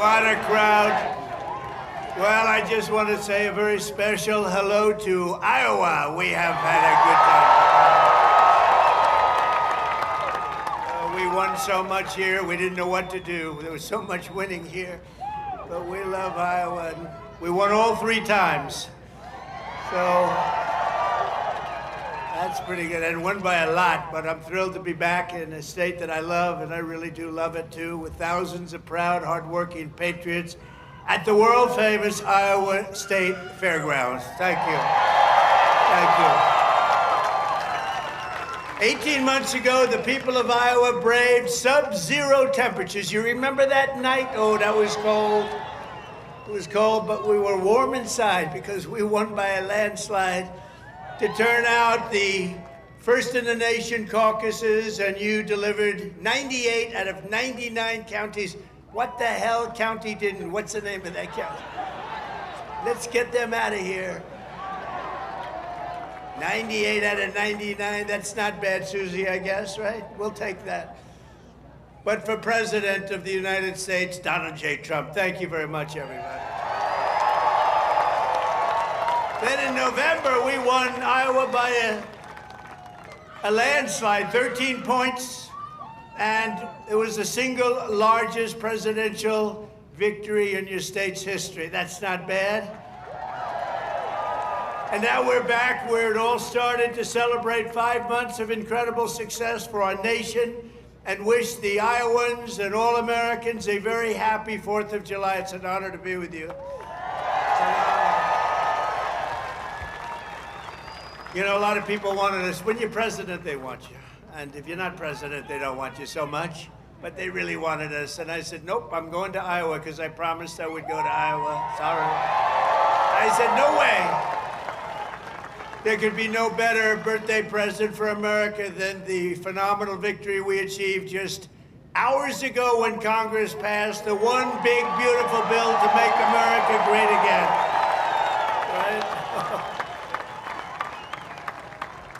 What a crowd. Well, I just want to say a very special hello to Iowa. We have had a good time. We won so much here, we didn't know what to do. There was so much winning here. But we love Iowa. And we won all 3 times. So that's pretty good. And won by a lot, but I'm thrilled to be back in a state that I love, and I really do love it too, with thousands of proud, hardworking patriots at the world-famous Iowa State Fairgrounds. Thank you. Thank you. 18 months ago, the people of Iowa braved sub-zero temperatures. You remember that night? Oh, that was cold. It was cold, but we were warm inside because we won by a landslide to turn out the first in the nation caucuses, and you delivered 98 out of 99 counties. What the hell county didn't? What's the name of that county? Let's get them out of here. 98 out of 99, that's not bad, Susie, I guess, right? We'll take that. But for President of the United States, Donald J. Trump, thank you very much, everybody. Then in November, we won Iowa by a landslide, 13 points, and it was the single largest presidential victory in your state's history. That's not bad. And now we're back where it all started to celebrate 5 months of incredible success for our nation and wish the Iowans and all Americans a very happy 4th of July. It's an honor to be with you. It's an honor. You know, a lot of people wanted us. When you're president, they want you. And if you're not president, they don't want you so much. But they really wanted us. And I said, nope, I'm going to Iowa because I promised I would go to Iowa. Sorry. I said, no way. There could be no better birthday present for America than the phenomenal victory we achieved just hours ago when Congress passed the one big, beautiful bill to make America great again. Right?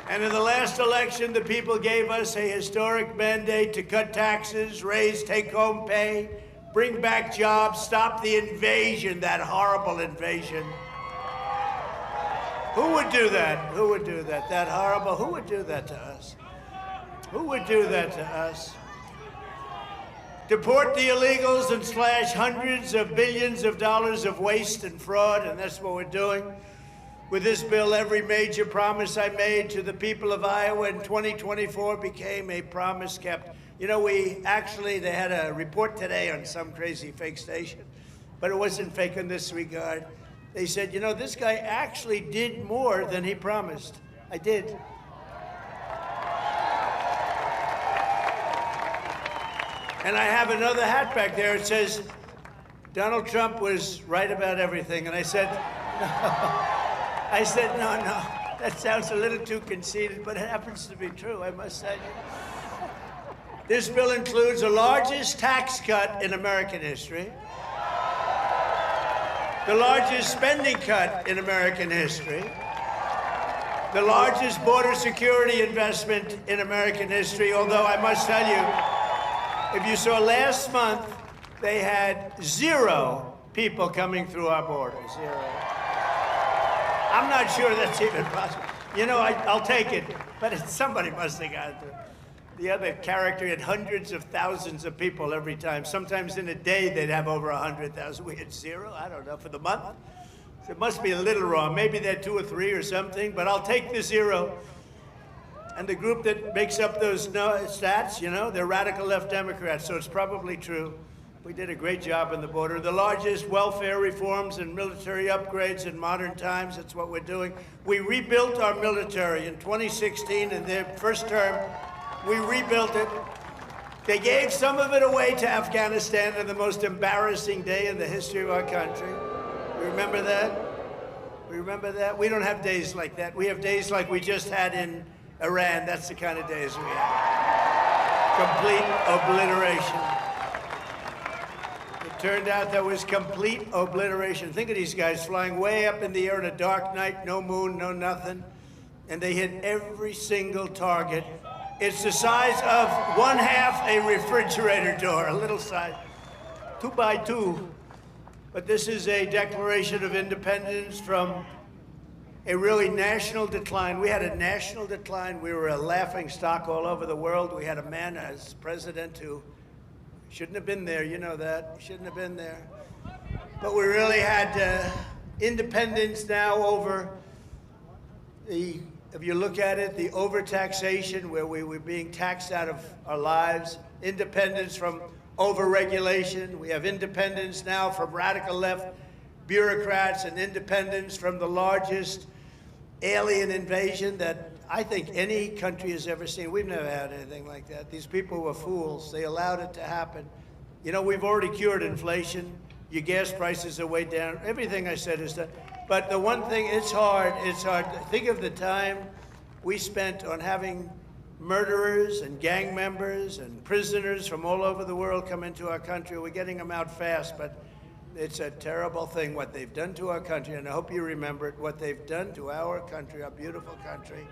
And in the last election, the people gave us a historic mandate to cut taxes, raise take-home pay, bring back jobs, stop the invasion, that horrible invasion. Who would do that? Who would do that? That horrible, who would do that to us? Who would do that to us? Deport the illegals and slash hundreds of billions of dollars of waste and fraud, and that's what we're doing. With this bill, every major promise I made to the people of Iowa in 2024 became a promise kept. You know, they had a report today on some crazy fake station, but it wasn't fake in this regard. They said, you know, this guy actually did more than he promised. I did. And I have another hat back there. It says, Donald Trump was right about everything. And I said, no. No, that sounds a little too conceited, but it happens to be true, I must say. This bill includes the largest tax cut in American history, the largest spending cut in American history, the largest border security investment in American history, although I must tell you, if you saw last month, they had 0 people coming through our border, 0. I'm not sure that's even possible. You know, I'll take it, but somebody must have got it. The other character had hundreds of thousands of people every time. Sometimes in a day, they'd have over 100,000. We had 0, I don't know, for the month. So it must be a little wrong. Maybe they had 2 or 3 or something, but I'll take the 0. And the group that makes up those stats, you know, they're radical left Democrats, so it's probably true. We did a great job on the border. The largest welfare reforms and military upgrades in modern times, that's what we're doing. We rebuilt our military in 2016 in their first term. We rebuilt it. They gave some of it away to Afghanistan on the most embarrassing day in the history of our country. We remember that? We remember that? We don't have days like that. We have days like we just had in Iran. That's the kind of days we have. Complete obliteration. It turned out there was complete obliteration. Think of these guys flying way up in the air on a dark night, no moon, no nothing, and they hit every single target. It's the size of 1/2 a refrigerator door, a little size. two by two, but this is a declaration of independence from a really national decline. We had a national decline. We were a laughing stock all over the world. We had a man as president who shouldn't have been there. You know that. Shouldn't have been there. But we really had independence now over the, if you look at it, the overtaxation, where we were being taxed out of our lives, independence from overregulation. We have independence now from radical left bureaucrats, and independence from the largest alien invasion that I think any country has ever seen. We've never had anything like that. These people were fools. They allowed it to happen. You know, we've already cured inflation. Your gas prices are way down. Everything I said is done. But the one thing, it's hard. Think of the time we spent on having murderers and gang members and prisoners from all over the world come into our country. We're getting them out fast, but it's a terrible thing what they've done to our country, and I hope you remember it, what they've done to our country, our beautiful country.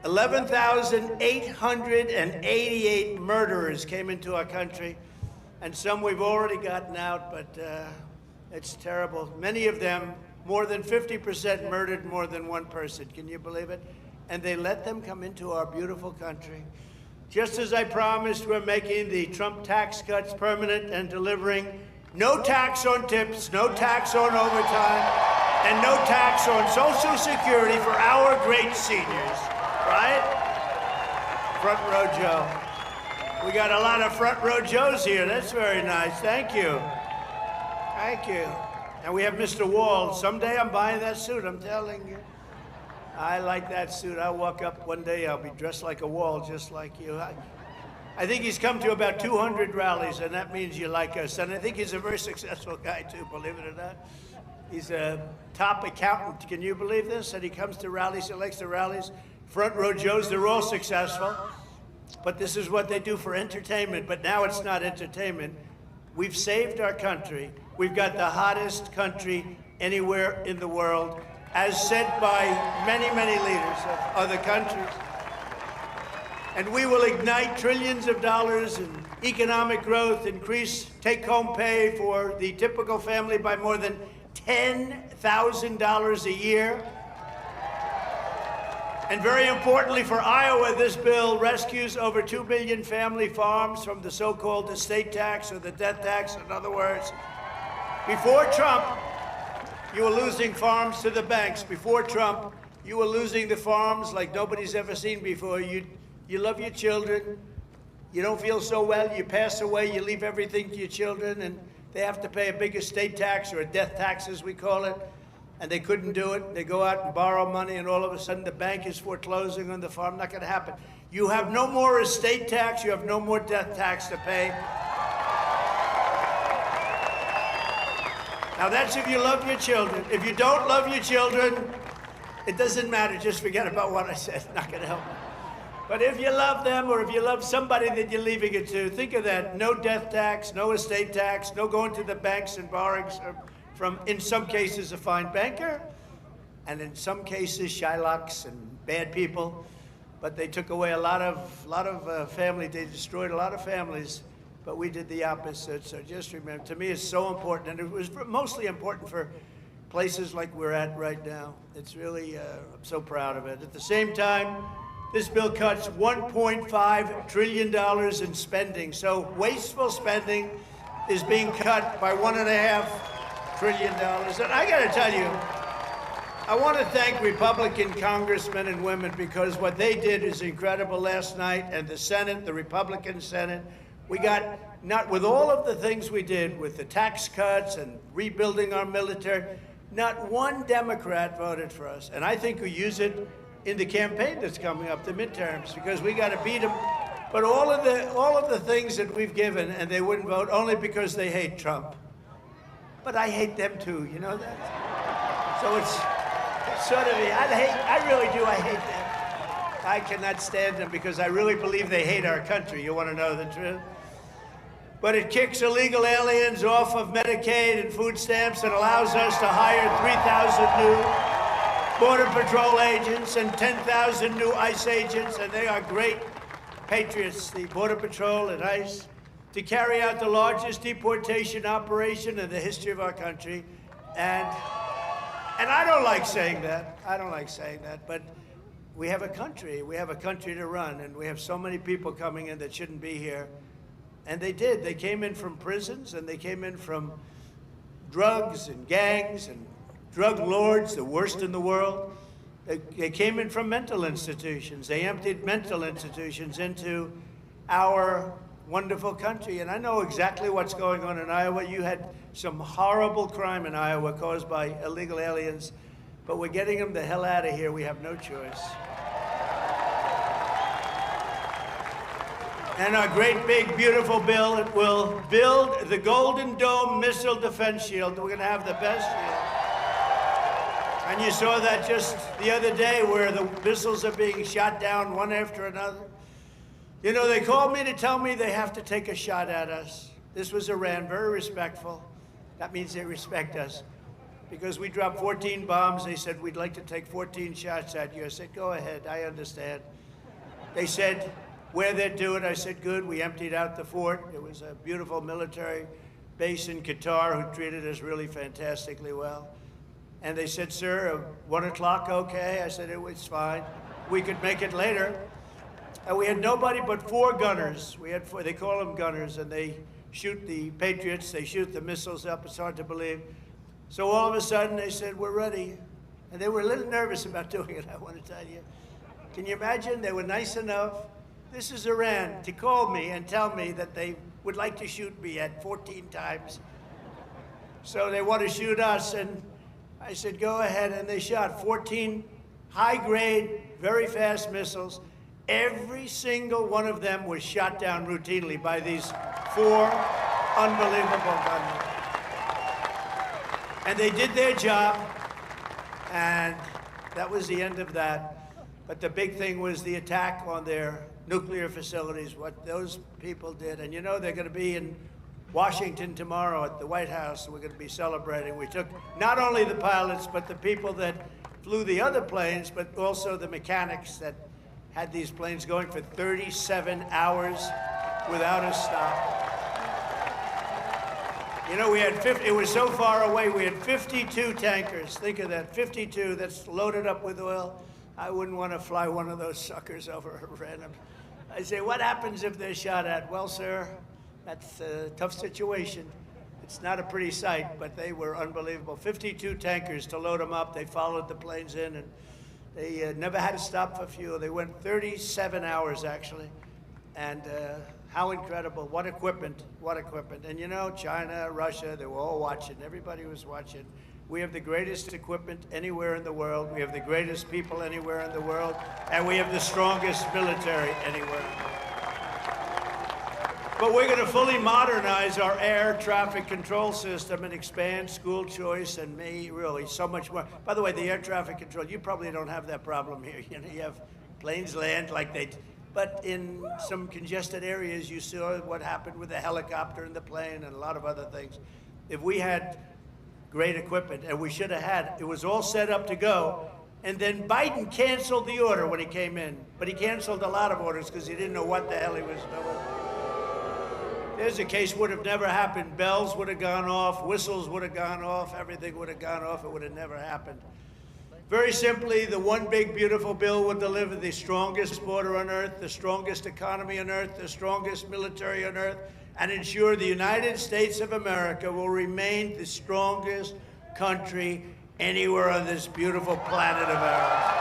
11,888 murderers came into our country, and some we've already gotten out, but it's terrible. Many of them, more than 50% murdered more than one person. Can you believe it? And they let them come into our beautiful country. Just as I promised, we're making the Trump tax cuts permanent and delivering no tax on tips, no tax on overtime, and no tax on Social Security for our great seniors, right? Front row Joe. We got a lot of front row Joes here. That's very nice. Thank you. Thank you. And we have Mr. Wall. Someday I'm buying that suit, I'm telling you. I like that suit. I'll walk up one day, I'll be dressed like a Wall, just like you. I think he's come to about 200 rallies, and that means you like us. And I think he's a very successful guy, too, believe it or not. He's a top accountant. Can you believe this? And he comes to rallies, he likes the rallies. Front row Joes, they're all successful. But this is what they do for entertainment. But now it's not entertainment. We've saved our country. We've got the hottest country anywhere in the world, as said by many, many leaders of other countries. And we will ignite trillions of dollars in economic growth, increase take-home pay for the typical family by more than $10,000 a year. And very importantly for Iowa, this bill rescues over 2 million family farms from the so-called estate tax or the death tax. In other words, before Trump, you were losing farms to the banks. Before Trump, you were losing the farms like nobody's ever seen before. You love your children. You don't feel so well. You pass away. You leave everything to your children, and they have to pay a big estate tax, or a death tax, as we call it. And they couldn't do it. They go out and borrow money, and all of a sudden the bank is foreclosing on the farm. Not going to happen. You have no more estate tax. You have no more death tax to pay. Now that's if you love your children. If you don't love your children, it doesn't matter. Just forget about what I said. Not going to help. But if you love them, or if you love somebody that you're leaving it to, think of that. No death tax, no estate tax, no going to the banks and borrowing from, in some cases, a fine banker, and in some cases, Shylocks and bad people. But they took away a lot of family. They destroyed a lot of families. But we did the opposite. So just remember, to me, it's so important, and it was mostly important for places like we're at right now. It's really, I'm so proud of it. At the same time, this bill cuts $1.5 trillion in spending. So wasteful spending is being cut by $1.5 trillion. And I got to tell you, I want to thank Republican congressmen and women, because what they did is incredible last night. And the Senate, the Republican Senate, we got, not with all of the things we did with the tax cuts and rebuilding our military, not one Democrat voted for us. And I think we use it in the campaign that's coming up, the midterms, because we got to beat them. But all of the things that we've given, and they wouldn't vote only because they hate Trump. But I hate them too, you know that? So it's sort of, I really do, I hate them. I cannot stand them because I really believe they hate our country. You want to know the truth? But it kicks illegal aliens off of Medicaid and food stamps and allows us to hire 3,000 new Border Patrol agents and 10,000 new ICE agents, and they are great patriots, the Border Patrol and ICE. to carry out the largest deportation operation in the history of our country. And I don't like saying that. I don't like saying that, but we have a country. We have a country to run, and we have so many people coming in that shouldn't be here. And they did. They came in from prisons, and they came in from drugs and gangs and drug lords, the worst in the world. They came in from mental institutions. They emptied mental institutions into our wonderful country. And I know exactly what's going on in Iowa. You had some horrible crime in Iowa caused by illegal aliens, but we're getting them the hell out of here. We have no choice. And our great, big, beautiful bill, it will build the Golden Dome Missile Defense Shield. We're going to have the best shield. And you saw that just the other day where the missiles are being shot down one after another. You know, they called me to tell me they have to take a shot at us. This was Iran, very respectful. That means they respect us. Because we dropped 14 bombs, they said, we'd like to take 14 shots at you. I said, go ahead, I understand. They said, where they'd do it, I said, good. We emptied out the fort. It was a beautiful military base in Qatar who treated us really fantastically well. And they said, sir, 1 o'clock, okay? I said, it was fine. We could make it later. And we had nobody but 4 gunners. We had 4, they call them gunners, and they shoot the Patriots, they shoot the missiles up. It's hard to believe. So all of a sudden, they said, we're ready. And they were a little nervous about doing it, I want to tell you. Can you imagine? They were nice enough. This is Iran, to call me and tell me that they would like to shoot me at 14 times. So they want to shoot us, and I said, go ahead, and they shot 14 high-grade, very fast missiles. Every single one of them was shot down routinely by these 4 unbelievable gunmen. And they did their job, and that was the end of that. But the big thing was the attack on their nuclear facilities, what those people did. And you know, they're going to be in Washington tomorrow at the White House. We're going to be celebrating. We took not only the pilots, but the people that flew the other planes, but also the mechanics that had these planes going for 37 hours without a stop. You know, we had 50, it was so far away, we had 52 tankers. Think of that, 52 that's loaded up with oil. I wouldn't want to fly one of those suckers over random. I say, what happens if they're shot at? Well, sir, that's a tough situation. It's not a pretty sight, but they were unbelievable. 52 tankers to load them up. They followed the planes in, and they never had to stop for fuel. They went 37 hours, actually. And how incredible. What equipment, what equipment. And you know, China, Russia, they were all watching. Everybody was watching. We have the greatest equipment anywhere in the world. We have the greatest people anywhere in the world. And we have the strongest military anywhere in the world. But we're going to fully modernize our air traffic control system and expand school choice and really so much more. By the way, the air traffic control, you probably don't have that problem here. You know, you have planes land like they, but in some congested areas, you saw what happened with the helicopter and the plane and a lot of other things. If we had great equipment, and we should have had, it was all set up to go, and then Biden canceled the order when he came in, but he canceled a lot of orders because he didn't know what the hell he was doing. There's a case would have never happened. Bells would have gone off, whistles would have gone off, everything would have gone off, it would have never happened. Very simply, the one big, beautiful bill would deliver the strongest border on earth, the strongest economy on earth, the strongest military on earth, and ensure the United States of America will remain the strongest country anywhere on this beautiful planet of ours.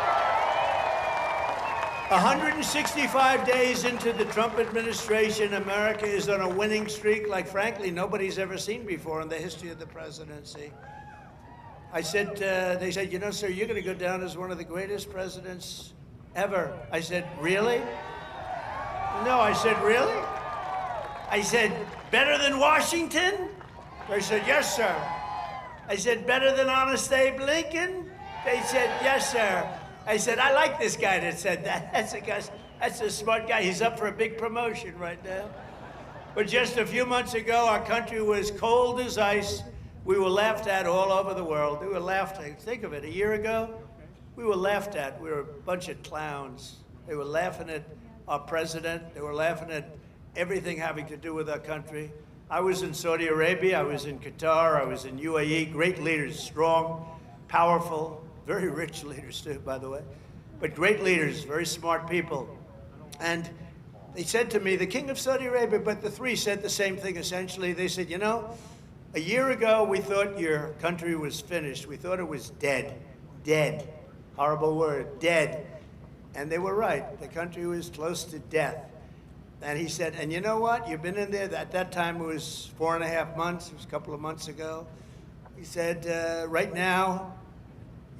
165 days into the Trump administration, America is on a winning streak like, frankly, nobody's ever seen before in the history of the presidency. I said, they said, you know, sir, you're going to go down as one of the greatest presidents ever. I said, really? No, I said, really? I said, better than Washington? They said, yes, sir. I said, better than Honest Abe Lincoln? They said, yes, sir. I said, I like this guy that said that. That's a smart guy. He's up for a big promotion right now. But just a few months ago, our country was cold as ice. We were laughed at all over the world. We were laughed at. Think of it, a year ago, we were laughed at. We were a bunch of clowns. They were laughing at our president. They were laughing at everything having to do with our country. I was in Saudi Arabia, I was in Qatar, I was in UAE, great leaders, strong, powerful, very rich leaders too, by the way, but great leaders, very smart people. And they said to me, the king of Saudi Arabia, but the three said the same thing essentially. They said, you know, a year ago we thought your country was finished. We thought it was dead. Dead. Horrible word, dead. And they were right. The country was close to death. And he said, and you know what? You've been in there. At that time it was 4.5 months. It was a couple of months ago. He said, right now,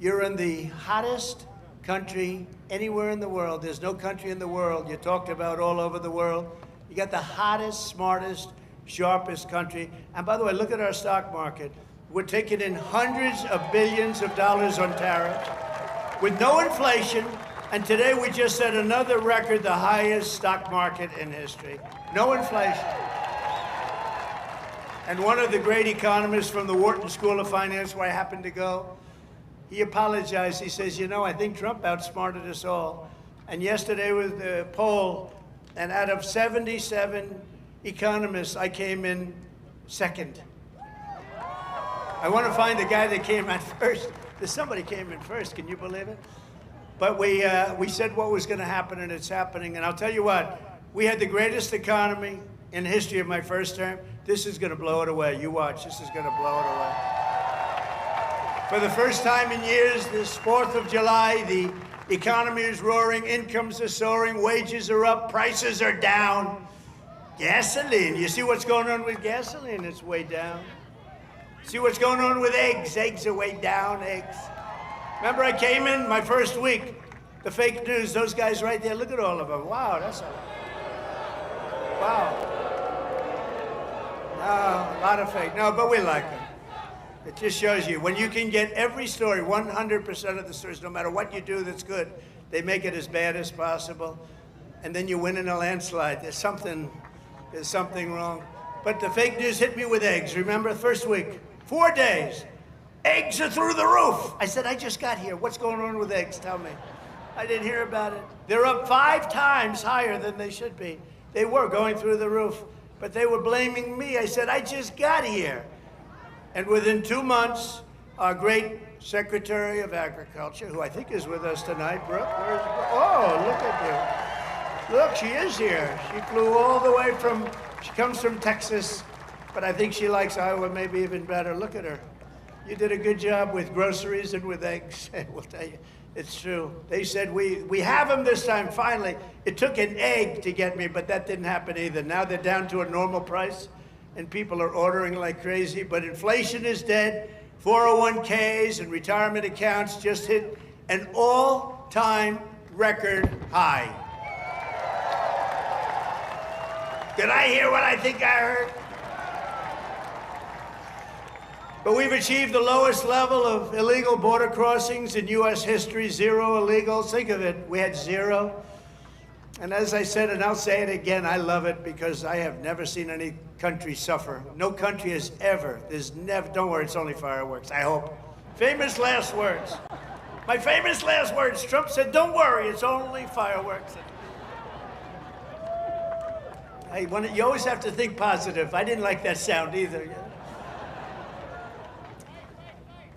you're in the hottest country anywhere in the world. There's no country in the world. You talked about all over the world. You got the hottest, smartest, sharpest country. And by the way, look at our stock market. We're taking in hundreds of billions of dollars on tariffs with no inflation. And today we just set another record, the highest stock market in history. No inflation. And one of the great economists from the Wharton School of Finance, where I happen to go, he apologized. He says, you know, I think Trump outsmarted us all. And yesterday was the poll, and out of 77 economists, I came in second. I want to find the guy that came in first. Somebody came in first, can you believe it? But we said what was going to happen, and it's happening. And I'll tell you what, we had the greatest economy in the history of my first term. This is going to blow it away. You watch, this is going to blow it away. For the first time in years, this 4th of July, the economy is roaring, incomes are soaring, wages are up, prices are down. Gasoline, you see what's going on with gasoline? It's way down. See what's going on with eggs? Eggs are way down, eggs. Remember I came in my first week, the fake news, those guys right there, look at all of them. Wow, that's a, wow. No, a lot of fake, no, but we like them. It just shows you, when you can get every story, 100% of the stories, no matter what you do that's good, they make it as bad as possible, and then you win in a landslide. There's something wrong. But the fake news hit me with eggs. Remember, first week, 4 days, eggs are through the roof. I said, I just got here. What's going on with eggs? Tell me. I didn't hear about it. They're up 5 times higher than they should be. They were going through the roof, but they were blaming me. I said, I just got here. And within 2 months, our great Secretary of Agriculture, who I think is with us tonight, Brooke, where's Brooke? Oh, look at you. Look, she is here. She flew all the way from, she comes from Texas, but I think she likes Iowa maybe even better. Look at her. You did a good job with groceries and with eggs. We'll tell you, it's true. They said, we have them this time, finally. It took an egg to get me, but that didn't happen either. Now they're down to a normal price, and people are ordering like crazy, but inflation is dead. 401ks and retirement accounts just hit an all-time record high. Did I hear what I think I heard? But we've achieved the lowest level of illegal border crossings in U.S. history, 0 illegals. Think of it, we had 0. And as I said, and I'll say it again, I love it because I have never seen any country suffer. No country has ever, there's never, don't worry, it's only fireworks, I hope. Famous last words. My famous last words, Trump said, don't worry, it's only fireworks. You always have to think positive. I didn't like that sound either.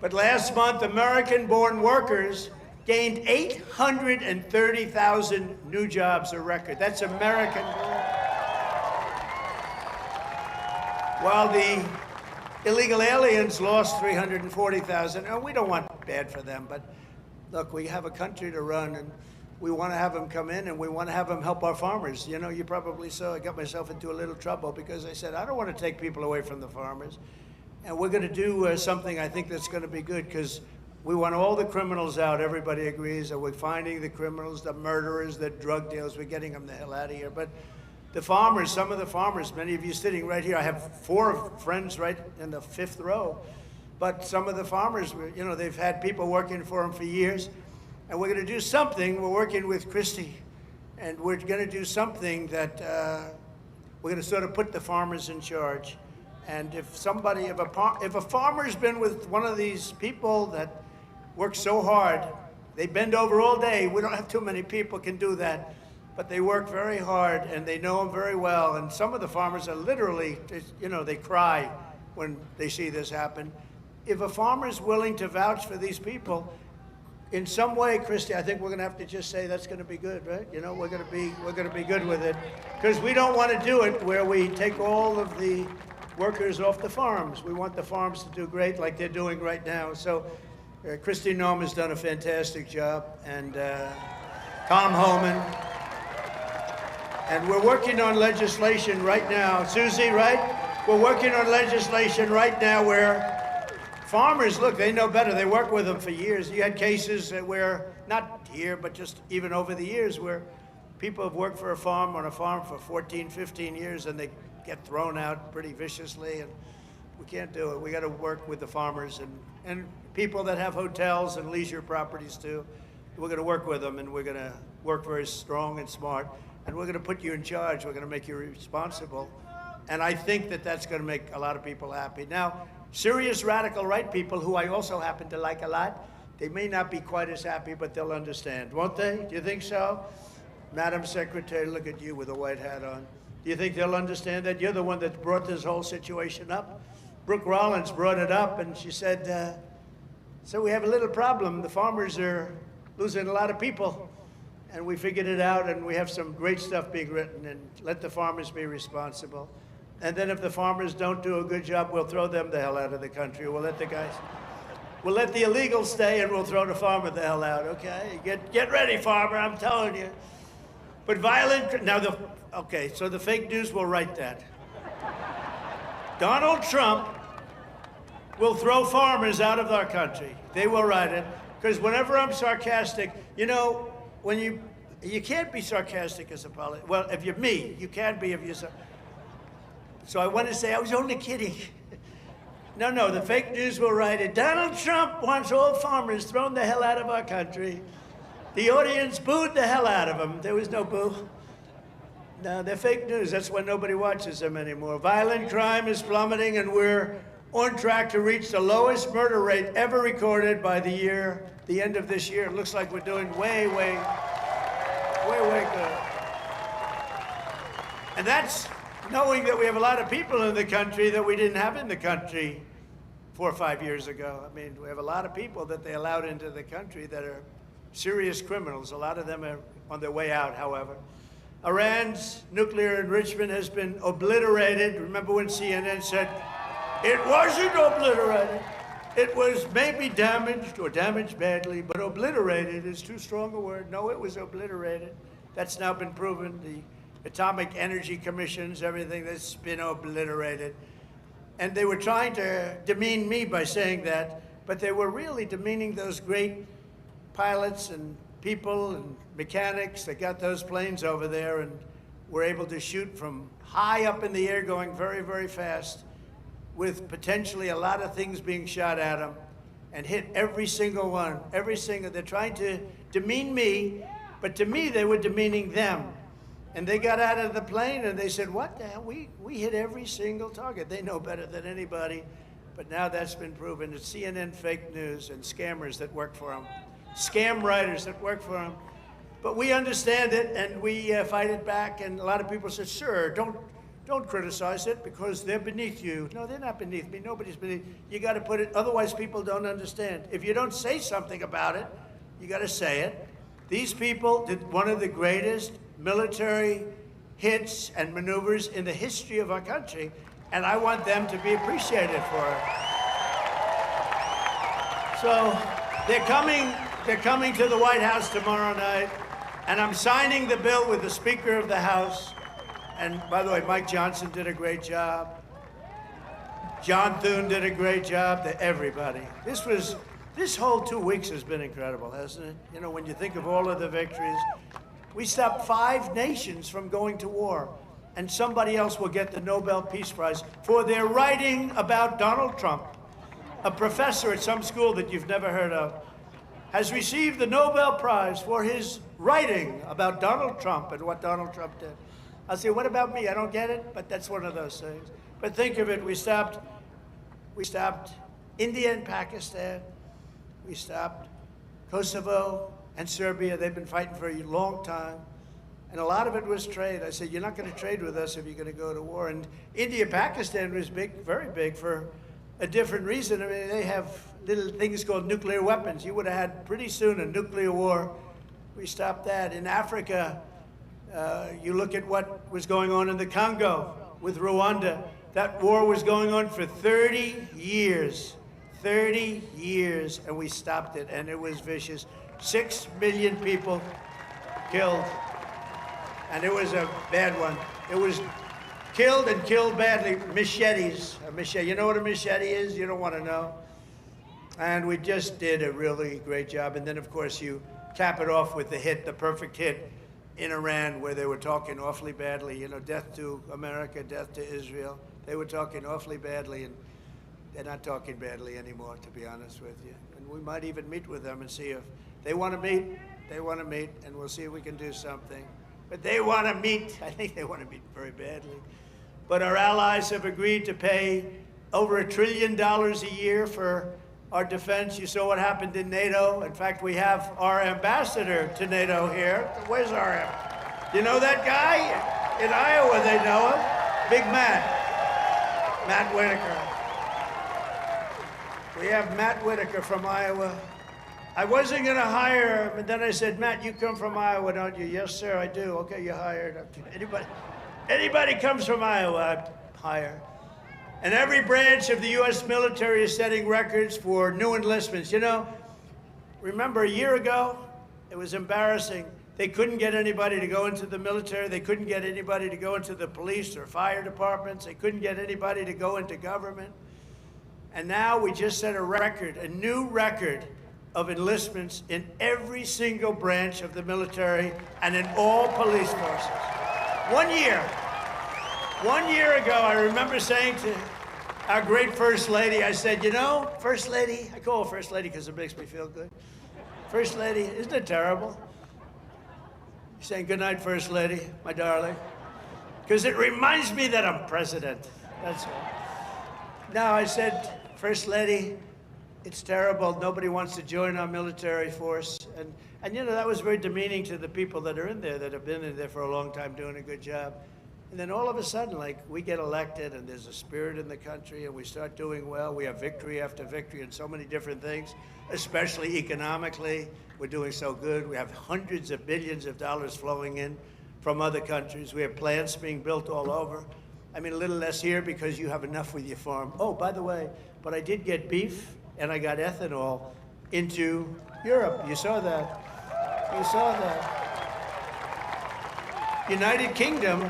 But last month, American-born workers gained 830,000 new jobs, a record. That's American-born. While the illegal aliens lost 340,000. And we don't want bad for them, but look, we have a country to run, and we want to have them come in, and we want to have them help our farmers. You know, you probably saw I got myself into a little trouble because I said, I don't want to take people away from the farmers. And we're going to do something I think that's going to be good because we want all the criminals out. Everybody agrees that we're finding the criminals, the murderers, the drug dealers. We're getting them the hell out of here. But the farmers, some of the farmers, many of you sitting right here, I have 4 friends right in the 5th row. But some of the farmers, you know, they've had people working for them for years. And we're going to do something. We're working with Christie. And we're going to do something that we're going to sort of put the farmers in charge. And if somebody, if a farmer's been with one of these people that work so hard, they bend over all day, we don't have too many people can do that, but they work very hard and they know them very well. And some of the farmers are literally, you know, they cry when they see this happen. If a farmer is willing to vouch for these people, in some way, Christy, I think we're going to have to just say that's going to be good, right? You know, we're going to be good with it, because we don't want to do it where we take all of the workers off the farms. We want the farms to do great, like they're doing right now. So, Christy Noem has done a fantastic job, and Tom Homan, and we're working on legislation right now. Susie, right? We're working on legislation right now where farmers, look, they know better. They work with them for years. You had cases where, not here, but just even over the years, where people have worked for on a farm for 14, 15 years, and they get thrown out pretty viciously, and we can't do it. We got to work with the farmers and people that have hotels and leisure properties too. We're going to work with them, and we're going to work very strong and smart, and we're going to put you in charge. We're going to make you responsible, and I think that that's going to make a lot of people happy. Now, serious radical right people, who I also happen to like a lot, they may not be quite as happy, but they'll understand, won't they? Do you think so? Madam Secretary, look at you with a white hat on. Do you think they'll understand that? You're the one that brought this whole situation up. Brooke Rollins brought it up, and she said, so we have a little problem. The farmers are losing a lot of people, and we figured it out, and we have some great stuff being written, and let the farmers be responsible. And then if the farmers don't do a good job, we'll throw them the hell out of the country. We'll let the illegals stay, and we'll throw the farmer the hell out, okay? Get ready, farmer, I'm telling you. But okay, so the fake news will write that. Donald Trump will throw farmers out of our country. They will write it, because whenever I'm sarcastic, you know, when you can't be sarcastic as a politician. Well, if you're me, you can be if you're So I want to say I was only kidding. No, the fake news will write it. Donald Trump wants all farmers thrown the hell out of our country. The audience booed the hell out of him. There was no boo. No, they're fake news. That's why nobody watches them anymore. Violent crime is plummeting, and we're on track to reach the lowest murder rate ever recorded by the end of this year. It looks like we're doing way good. And that's knowing that we have a lot of people in the country that we didn't have in the country 4 or 5 years ago. I mean, we have a lot of people that they allowed into the country that are serious criminals. A lot of them are on their way out, however. Iran's nuclear enrichment has been obliterated. Remember when CNN said, it wasn't obliterated. It was maybe damaged or damaged badly, but obliterated is too strong a word. No, it was obliterated. That's now been proven. The Atomic Energy Commissions, everything that's been obliterated. And they were trying to demean me by saying that, but they were really demeaning those great pilots and people and mechanics that got those planes over there and were able to shoot from high up in the air going very, very fast with potentially a lot of things being shot at them and hit every single one, they're trying to demean me, but to me they were demeaning them. And they got out of the plane and they said, what the hell, we hit every single target. They know better than anybody, but now that's been proven. It's CNN fake news and scammers that work for them, scam writers that work for them. But we understand it and we fight it back, and a lot of people said, sir, don't criticize it because they're beneath you. No, they're not beneath me. Nobody's beneath. You got to put it, otherwise people don't understand. If you don't say something about it, you got to say it. These people did one of the greatest military hits and maneuvers in the history of our country, and I want them to be appreciated for it. So they're coming to the White House tomorrow night, and I'm signing the bill with the Speaker of the House. And by the way, Mike Johnson did a great job. John Thune did a great job. To everybody. This whole 2 weeks has been incredible, hasn't it? You know, when you think of all of the victories, we stopped 5 nations from going to war, and somebody else will get the Nobel Peace Prize for their writing about Donald Trump. A professor at some school that you've never heard of has received the Nobel Prize for his writing about Donald Trump and what Donald Trump did. I'll say, what about me? I don't get it, but that's one of those things. But think of it, we stopped India and Pakistan, we stopped Kosovo and Serbia. They've been fighting for a long time. And a lot of it was trade. I said, you're not going to trade with us if you're going to go to war. And India, Pakistan was big, very big, for a different reason. I mean, they have little things called nuclear weapons. You would have had pretty soon a nuclear war. We stopped that. In Africa, you look at what was going on in the Congo with Rwanda. That war was going on for 30 years. 30 years, and we stopped it, and it was vicious. 6 million people killed. And it was a bad one. It was killed and killed badly. Machetes. A machete. You know what a machete is? You don't want to know. And we just did a really great job. And then, of course, you cap it off with the hit, the perfect hit in Iran, where they were talking awfully badly. You know, death to America, death to Israel. They were talking awfully badly, and they're not talking badly anymore, to be honest with you. And we might even meet with them and see if they want to meet. They want to meet, and we'll see if we can do something. But they want to meet. I think they want to meet very badly. But our allies have agreed to pay over $1 trillion a year for our defense. You saw what happened in NATO. In fact, we have our ambassador to NATO here. Where's our You know that guy? In Iowa, they know him. Big Matt Whitaker. We have Matt Whitaker from Iowa. I wasn't going to hire him, and then I said, Matt, you come from Iowa, don't you? Yes, sir, I do. Okay, you're hired. Anybody comes from Iowa, I hire. And every branch of the U.S. military is setting records for new enlistments. You know, remember a year ago, it was embarrassing. They couldn't get anybody to go into the military. They couldn't get anybody to go into the police or fire departments. They couldn't get anybody to go into government. And now we just set a record, a new record of enlistments in every single branch of the military and in all police forces. 1 year. 1 year ago, I remember saying to our great First Lady, I said, you know, First Lady, I call her First Lady because it makes me feel good. First Lady, isn't it terrible? Saying good night, First Lady, my darling. Because it reminds me that I'm president. That's all. Now, I said, First Lady, it's terrible. Nobody wants to join our military force. And you know, that was very demeaning to the people that are in there, that have been in there for a long time doing a good job. And then all of a sudden, like, we get elected and there's a spirit in the country and we start doing well. We have victory after victory in so many different things, especially economically. We're doing so good. We have hundreds of billions of dollars flowing in from other countries. We have plants being built all over. I mean, a little less here because you have enough with your farm. Oh, by the way, but I did get beef and I got ethanol into Europe. You saw that. You saw that. United Kingdom,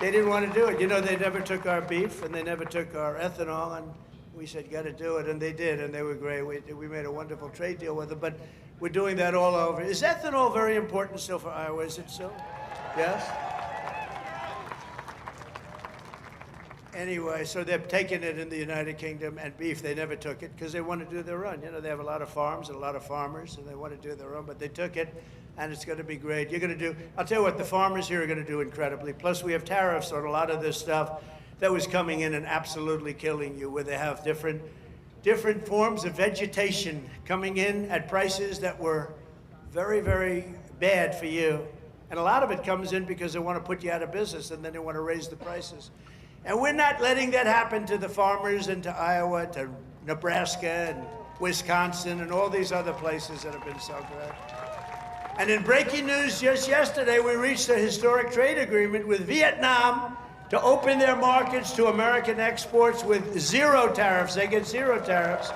they didn't want to do it. You know, they never took our beef and they never took our ethanol, and we said, got to do it, and they did, and they were great. We made a wonderful trade deal with them, but we're doing that all over. Is ethanol very important still for Iowa? Is it so? Yes? Anyway, so they're taking it in the United Kingdom, and beef, they never took it because they want to do their own. You know, they have a lot of farms and a lot of farmers, and they want to do their own, but they took it, and it's going to be great. You're going to do, I'll tell you what, the farmers here are going to do incredibly. Plus, we have tariffs on a lot of this stuff that was coming in and absolutely killing you, where they have different forms of vegetation coming in at prices that were very, very bad for you. And a lot of it comes in because they want to put you out of business, and then they want to raise the prices. And we're not letting that happen to the farmers and to Iowa, to Nebraska and Wisconsin and all these other places that have been so good. And in breaking news just yesterday, we reached a historic trade agreement with Vietnam to open their markets to American exports with zero tariffs. They get zero tariffs.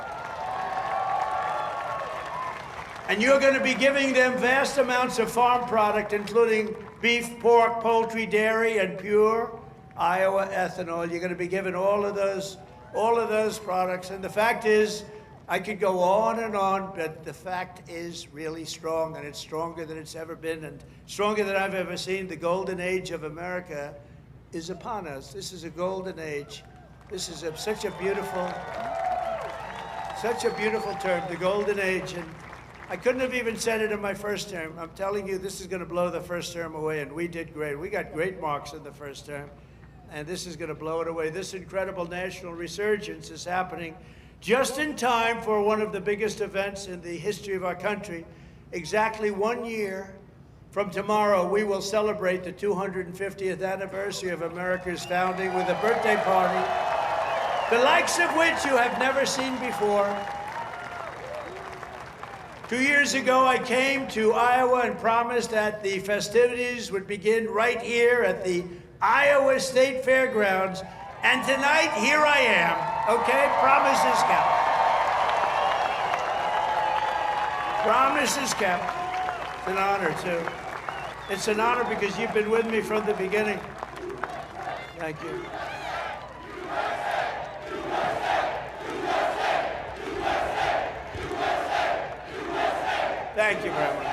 And you're going to be giving them vast amounts of farm product, including beef, pork, poultry, dairy, and pure Iowa ethanol. You're going to be given all of those products. And the fact is, I could go on, but the fact is really strong, and it's stronger than it's ever been, and stronger than I've ever seen. The golden age of America is upon us. This is a golden age. This is such a beautiful term, the golden age. And I couldn't have even said it in my first term. I'm telling you, this is going to blow the first term away, and we did great. We got great marks in the first term, and this is going to blow it away. This incredible national resurgence is happening just in time for one of the biggest events in the history of our country. Exactly 1 year From tomorrow, we will celebrate the 250th anniversary of America's founding with a birthday party, the likes of which you have never seen before. 2 years ago, I came to Iowa and promised that the festivities would begin right here at the Iowa State Fairgrounds. And tonight, here I am, okay? Promises kept. Promises kept. It's an honor, too. It's an honor because you've been with me from the beginning. Thank you. Thank you very much.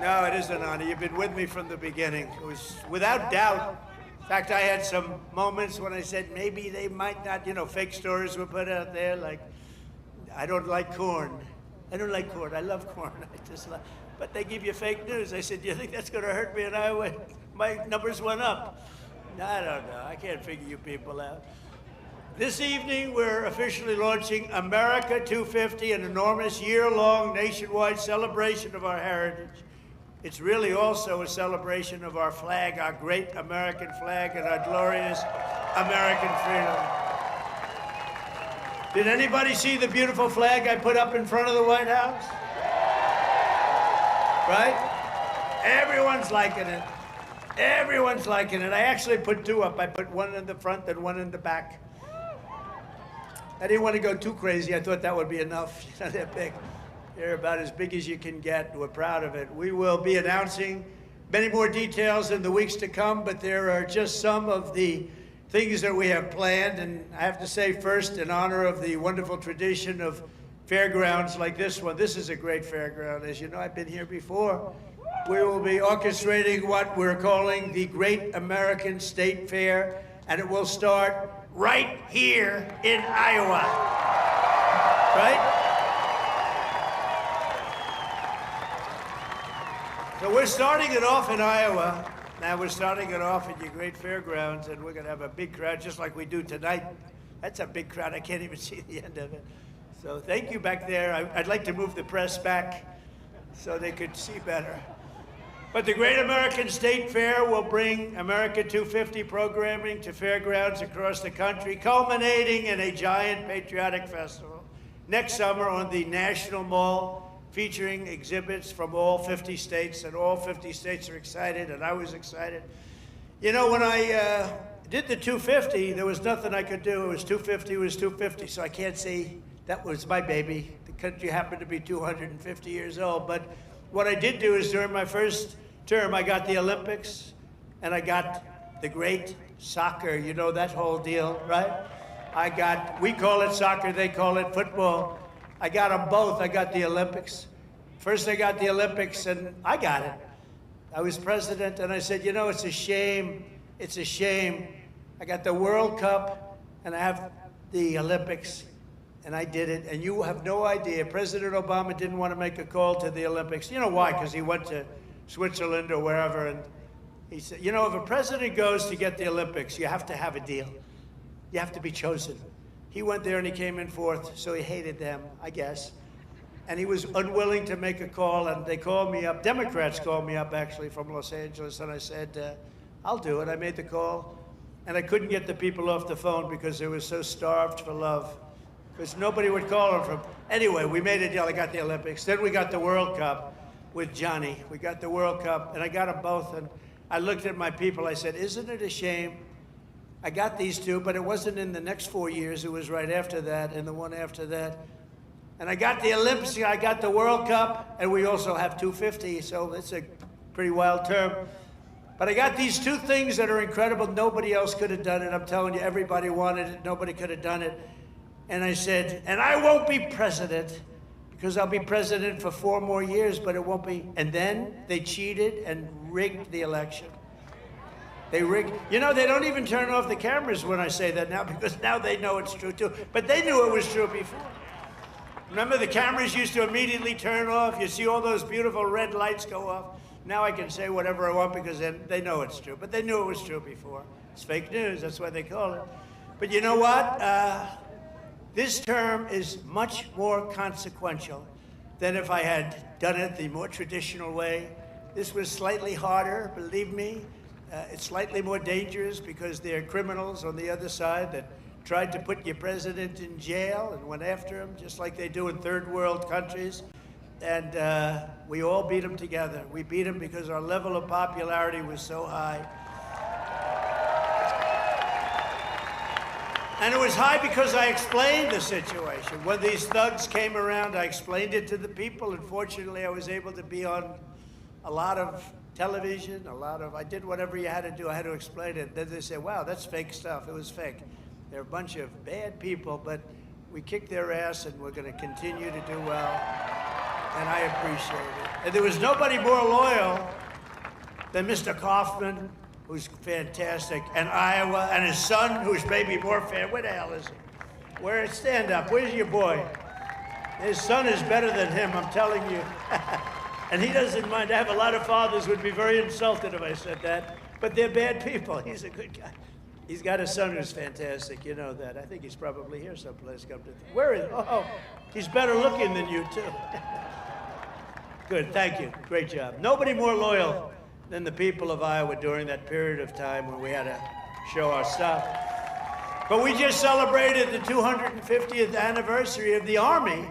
No, it is an honor. You've been with me from the beginning. It was without doubt. In fact, I had some moments when I said maybe they might not, fake stories were put out there like, I don't like corn. I don't like corn. I love corn. But they give you fake news. I said, do you think that's going to hurt me in Iowa? My numbers went up. I don't know. I can't figure you people out. This evening, we're officially launching America 250, an enormous year-long nationwide celebration of our heritage. It's really also a celebration of our flag, our great American flag, and our glorious American freedom. Did anybody see the beautiful flag I put up in front of the White House? Right? Everyone's liking it. Everyone's liking it. I actually put two up. I put one in the front and one in the back. I didn't want to go too crazy. I thought that would be enough. They're big. They're about as big as you can get. We're proud of it. We will be announcing many more details in the weeks to come, but there are just some of the things that we have planned. And I have to say first, in honor of the wonderful tradition of fairgrounds like this one, this is a great fairground. As you know, I've been here before. We will be orchestrating what we're calling the Great American State Fair, and it will start right here in Iowa, right? So we're starting it off in Iowa. Now we're starting it off at your great fairgrounds, and we're gonna have a big crowd just like we do tonight. That's a big crowd. I can't even see the end of it. So thank you back there. I'd like to move the press back so they could see better. But the Great American State Fair will bring America 250 programming to fairgrounds across the country, culminating in a giant patriotic festival next summer on the National Mall, featuring exhibits from all 50 states, and all 50 states are excited, and I was excited. You know, when I did the 250, there was nothing I could do. It was 250, it was 250, so I can't say that was my baby. The country happened to be 250 years old, but what I did do is during my first term, I got the Olympics and I got the great soccer, you know, that whole deal, right? We call it soccer, they call it football. I got them both. I got the Olympics. First I got the Olympics and I got it. I was president and I said, you know, it's a shame. It's a shame. I got the World Cup and I have the Olympics. And I did it, and you have no idea. President Obama didn't want to make a call to the Olympics. You know why? Because he went to Switzerland or wherever, and he said, you know, if a president goes to get the Olympics, you have to have a deal. You have to be chosen. He went there and he came in fourth, so he hated them, I guess. And he was unwilling to make a call, and they called me up. Democrats called me up, actually, from Los Angeles, and I said, I'll do it. I made the call, and I couldn't get the people off the phone because they were so starved for love. Because nobody would call him from. Anyway, we made a deal. I got the Olympics. Then we got the World Cup with Johnny. We got the World Cup, and I got them both. And I looked at my people. I said, isn't it a shame? I got these two, but it wasn't in the next 4 years. It was right after that and the one after that. And I got the Olympics. I got the World Cup, and we also have 250, so it's a pretty wild term. But I got these two things that are incredible. Nobody else could have done it. I'm telling you, everybody wanted it. Nobody could have done it. And I said, and I won't be president because I'll be president for 4 more years, but it won't be. And then they cheated and rigged the election. They rigged. You know, they don't even turn off the cameras when I say that now because now they know it's true too. But they knew it was true before. Remember, the cameras used to immediately turn off. You see all those beautiful red lights go off. Now I can say whatever I want because they know it's true. But they knew it was true before. It's fake news. That's why they call it. But you know what? This term is much more consequential than if I had done it the more traditional way, This was slightly harder, believe me. It's slightly more dangerous because there are criminals on the other side that tried to put your president in jail and went after him, just like they do in third world countries. And we all beat him together. We beat him because our level of popularity was so high. And it was high because I explained the situation. When these thugs came around, I explained it to the people. And fortunately, I was able to be on a lot of television, I did whatever you had to do. I had to explain it. Then they said, wow, that's fake stuff. It was fake. They're a bunch of bad people, but we kicked their ass and we're going to continue to do well. And I appreciate it. And there was nobody more loyal than Mr. Kaufman, who's fantastic, and Iowa, and his son, who's maybe more fan. Where the hell is he? Stand up. Where's your boy? His son is better than him, I'm telling you. And he doesn't mind. I have a lot of fathers who would be very insulted if I said that, but they're bad people. He's a good guy. He's got a son who's fantastic, you know that. I think he's probably here someplace. Where is he? Oh, he's better looking than you, too. Good, thank you. Great job. Nobody more loyal than the people of Iowa during that period of time when we had to show our stuff. But we just celebrated the 250th anniversary of the Army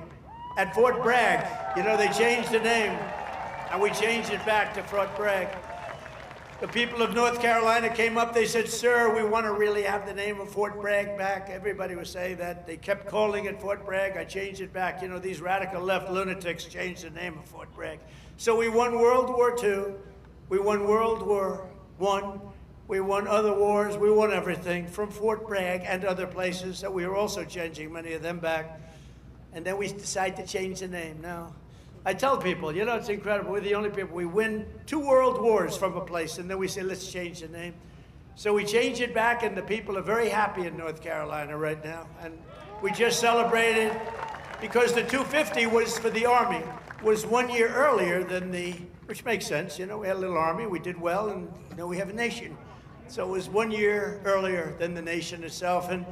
at Fort Bragg. You know, they changed the name, and we changed it back to Fort Bragg. The people of North Carolina came up, they said, sir, we want to really have the name of Fort Bragg back. Everybody was saying that. They kept calling it Fort Bragg. I changed it back. You know, these radical left lunatics changed the name of Fort Bragg. So we won World War II. We won World War I. We won other wars. We won everything from Fort Bragg and other places. So we were also changing many of them back. And then we decided to change the name. Now, I tell people, you know, it's incredible. We're the only people. We win 2 world wars from a place, and then we say, let's change the name. So we change it back, and the people are very happy in North Carolina right now. And we just celebrated, because the 250 was for the Army, was 1 year earlier than which makes sense. You know, we had a little army, we did well, and now we have a nation. So it was 1 year earlier than the nation itself. And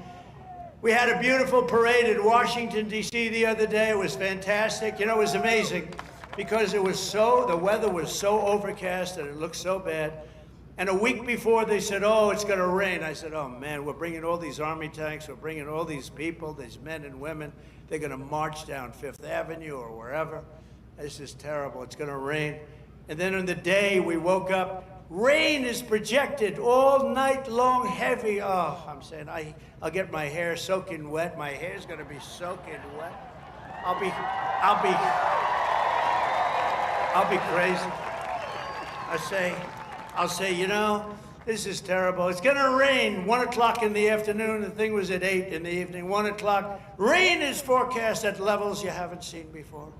we had a beautiful parade in Washington, D.C. the other day. It was fantastic. You know, it was amazing because the weather was so overcast and it looked so bad. And a week before they said, oh, it's going to rain. I said, oh man, we're bringing all these Army tanks. We're bringing all these people, these men and women. They're going to march down Fifth Avenue or wherever. This is terrible. It's going to rain. And then on the day we woke up, rain is projected all night long, heavy. Oh, I'm saying I'll get my hair soaking wet. My hair's gonna be soaking wet. I'll be crazy. I'll say, you know, this is terrible. It's gonna rain 1 o'clock in the afternoon. The thing was at 8 in the evening, 1 o'clock. Rain is forecast at levels you haven't seen before.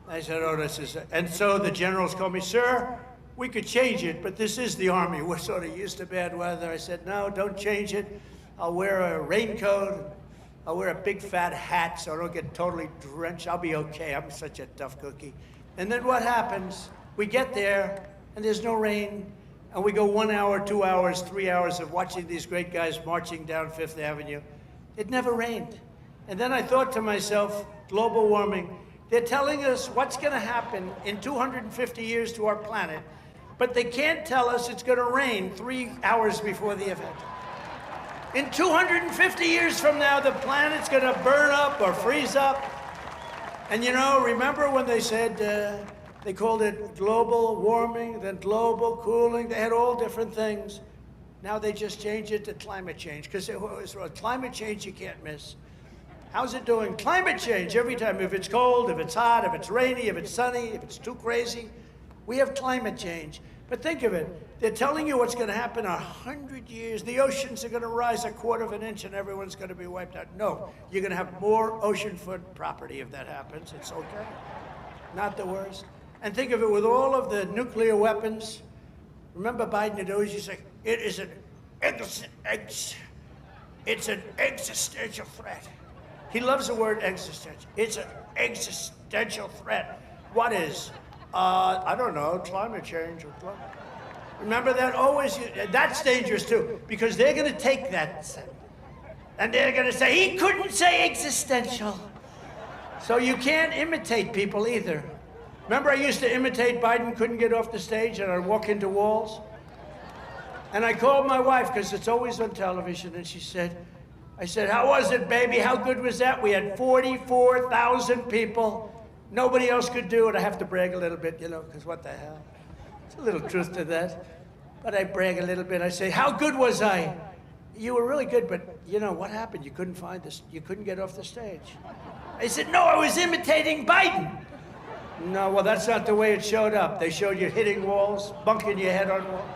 I said, oh, this is, and so the generals called me, sir, we could change it, but this is the Army. We're sort of used to bad weather. I said, no, don't change it. I'll wear a raincoat. I'll wear a big fat hat so I don't get totally drenched. I'll be okay. I'm such a tough cookie. And then what happens? We get there, and there's no rain, and we go 1 hour, 2 hours, 3 hours of watching these great guys marching down Fifth Avenue. It never rained. And then I thought to myself, global warming, they're telling us what's going to happen in 250 years to our planet, but they can't tell us it's going to rain 3 hours before the event. In 250 years from now, the planet's going to burn up or freeze up. And you know, remember when they said, they called it global warming, then global cooling, they had all different things. Now they just changed it to climate change, because climate change you can't miss. How's it doing? Climate change every time. If it's cold, if it's hot, if it's rainy, if it's sunny, if it's too crazy, we have climate change. But think of it. They're telling you what's going to happen in 100 years. The oceans are going to rise 1/4 of an inch and everyone's going to be wiped out. No, you're going to have more oceanfront property if that happens. It's okay. Not the worst. And think of it, with all of the nuclear weapons. Remember Biden had always used to say, it's an existential threat. He loves the word existential. It's an existential threat. What is? I don't know, climate change. Remember that? Always, that's dangerous too, because they're going to take that and they're going to say, he couldn't say existential. So you can't imitate people either. Remember I used to imitate Biden, couldn't get off the stage, and I'd walk into walls? And I called my wife, because it's always on television, and I said, how was it, baby? How good was that? We had 44,000 people. Nobody else could do it. I have to brag a little bit, because what the hell? There's a little truth to that. But I brag a little bit. I say, how good was I? You were really good, but what happened? You couldn't find this. You couldn't get off the stage. I said, no, I was imitating Biden. No, well, that's not the way it showed up. They showed you hitting walls, bunking your head on walls.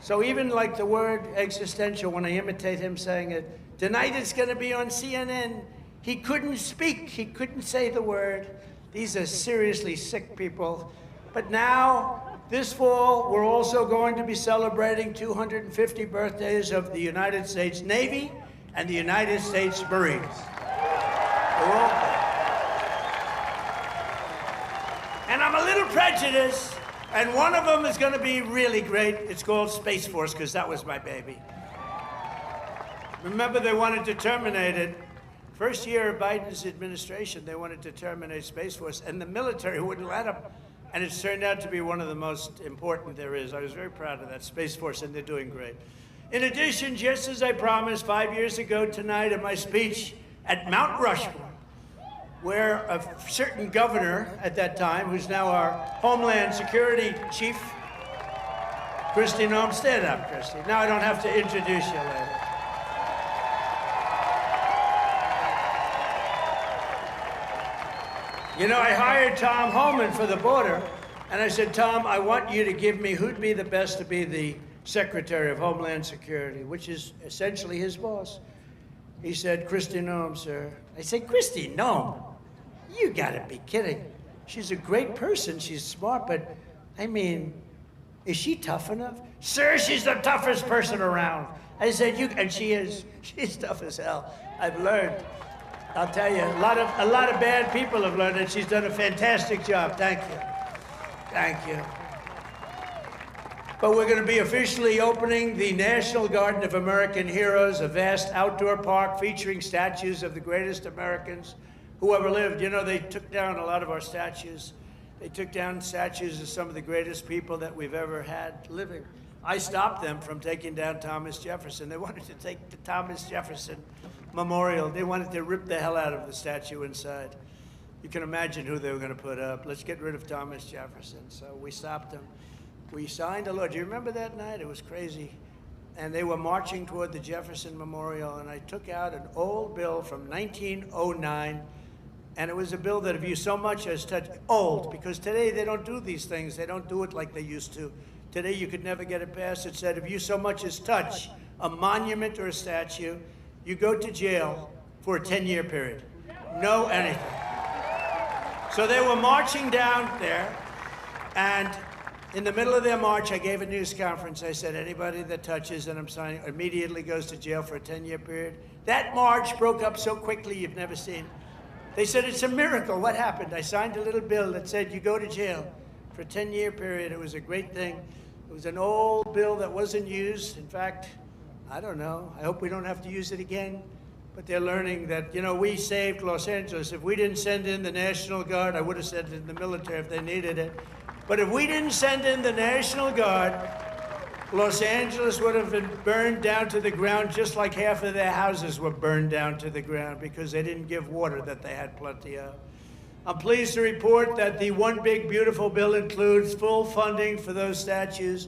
So even like the word existential, when I imitate him saying it, tonight it's going to be on CNN. He couldn't speak. He couldn't say the word. These are seriously sick people. But now, this fall, we're also going to be celebrating 250 birthdays of the United States Navy and the United States Marines. And I'm a little prejudiced, and one of them is going to be really great. It's called Space Force, because that was my baby. Remember, they wanted to terminate it. First year of Biden's administration, they wanted to terminate Space Force, and the military wouldn't let them. And it's turned out to be one of the most important there is. I was very proud of that Space Force, and they're doing great. In addition, just as I promised 5 years ago tonight in my speech at Mount Rushmore, where a certain governor at that time, who's now our Homeland Security Chief, Kristi Noem, stand up, Kristi. Now I don't have to introduce you later. I hired Tom Homan for the border, and I said, Tom, I want you to give me who'd be the best to be the Secretary of Homeland Security, which is essentially his boss. He said, Kristi Noem, sir. I said, Kristi Noem? You gotta be kidding. She's a great person, she's smart, but I mean, is she tough enough? Sir, she's the toughest person around. I said, and she is. She's tough as hell. I've learned. I'll tell you, a lot of bad people have learned, and she's done a fantastic job. Thank you. Thank you. But we're going to be officially opening the National Garden of American Heroes, a vast outdoor park featuring statues of the greatest Americans who ever lived. They took down a lot of our statues. They took down statues of some of the greatest people that we've ever had living. I stopped them from taking down Thomas Jefferson. They wanted to take the Thomas Jefferson Memorial. They wanted to rip the hell out of the statue inside. You can imagine who they were going to put up. Let's get rid of Thomas Jefferson. So we stopped them. We signed a law. Do you remember that night? It was crazy. And they were marching toward the Jefferson Memorial, and I took out an old bill from 1909, and it was a bill that if you so much as touched, old, because today they don't do these things. They don't do it like they used to. Today you could never get it passed. It said if you so much as touch a monument or a statue, you go to jail for a 10-year period. No anything. So they were marching down there, and in the middle of their march, I gave a news conference. I said, anybody that touches, and I'm signing, immediately goes to jail for a 10-year period. That march broke up so quickly you've never seen. They said, it's a miracle. What happened? I signed a little bill that said you go to jail for a 10-year period. It was a great thing. It was an old bill that wasn't used. In fact, I don't know. I hope we don't have to use it again. But they're learning that, we saved Los Angeles. If we didn't send in the National Guard, I would have sent in the military if they needed it. But if we didn't send in the National Guard, Los Angeles would have been burned down to the ground just like half of their houses were burned down to the ground because they didn't give water that they had plenty of. I'm pleased to report that the One Big Beautiful Bill includes full funding for those statues,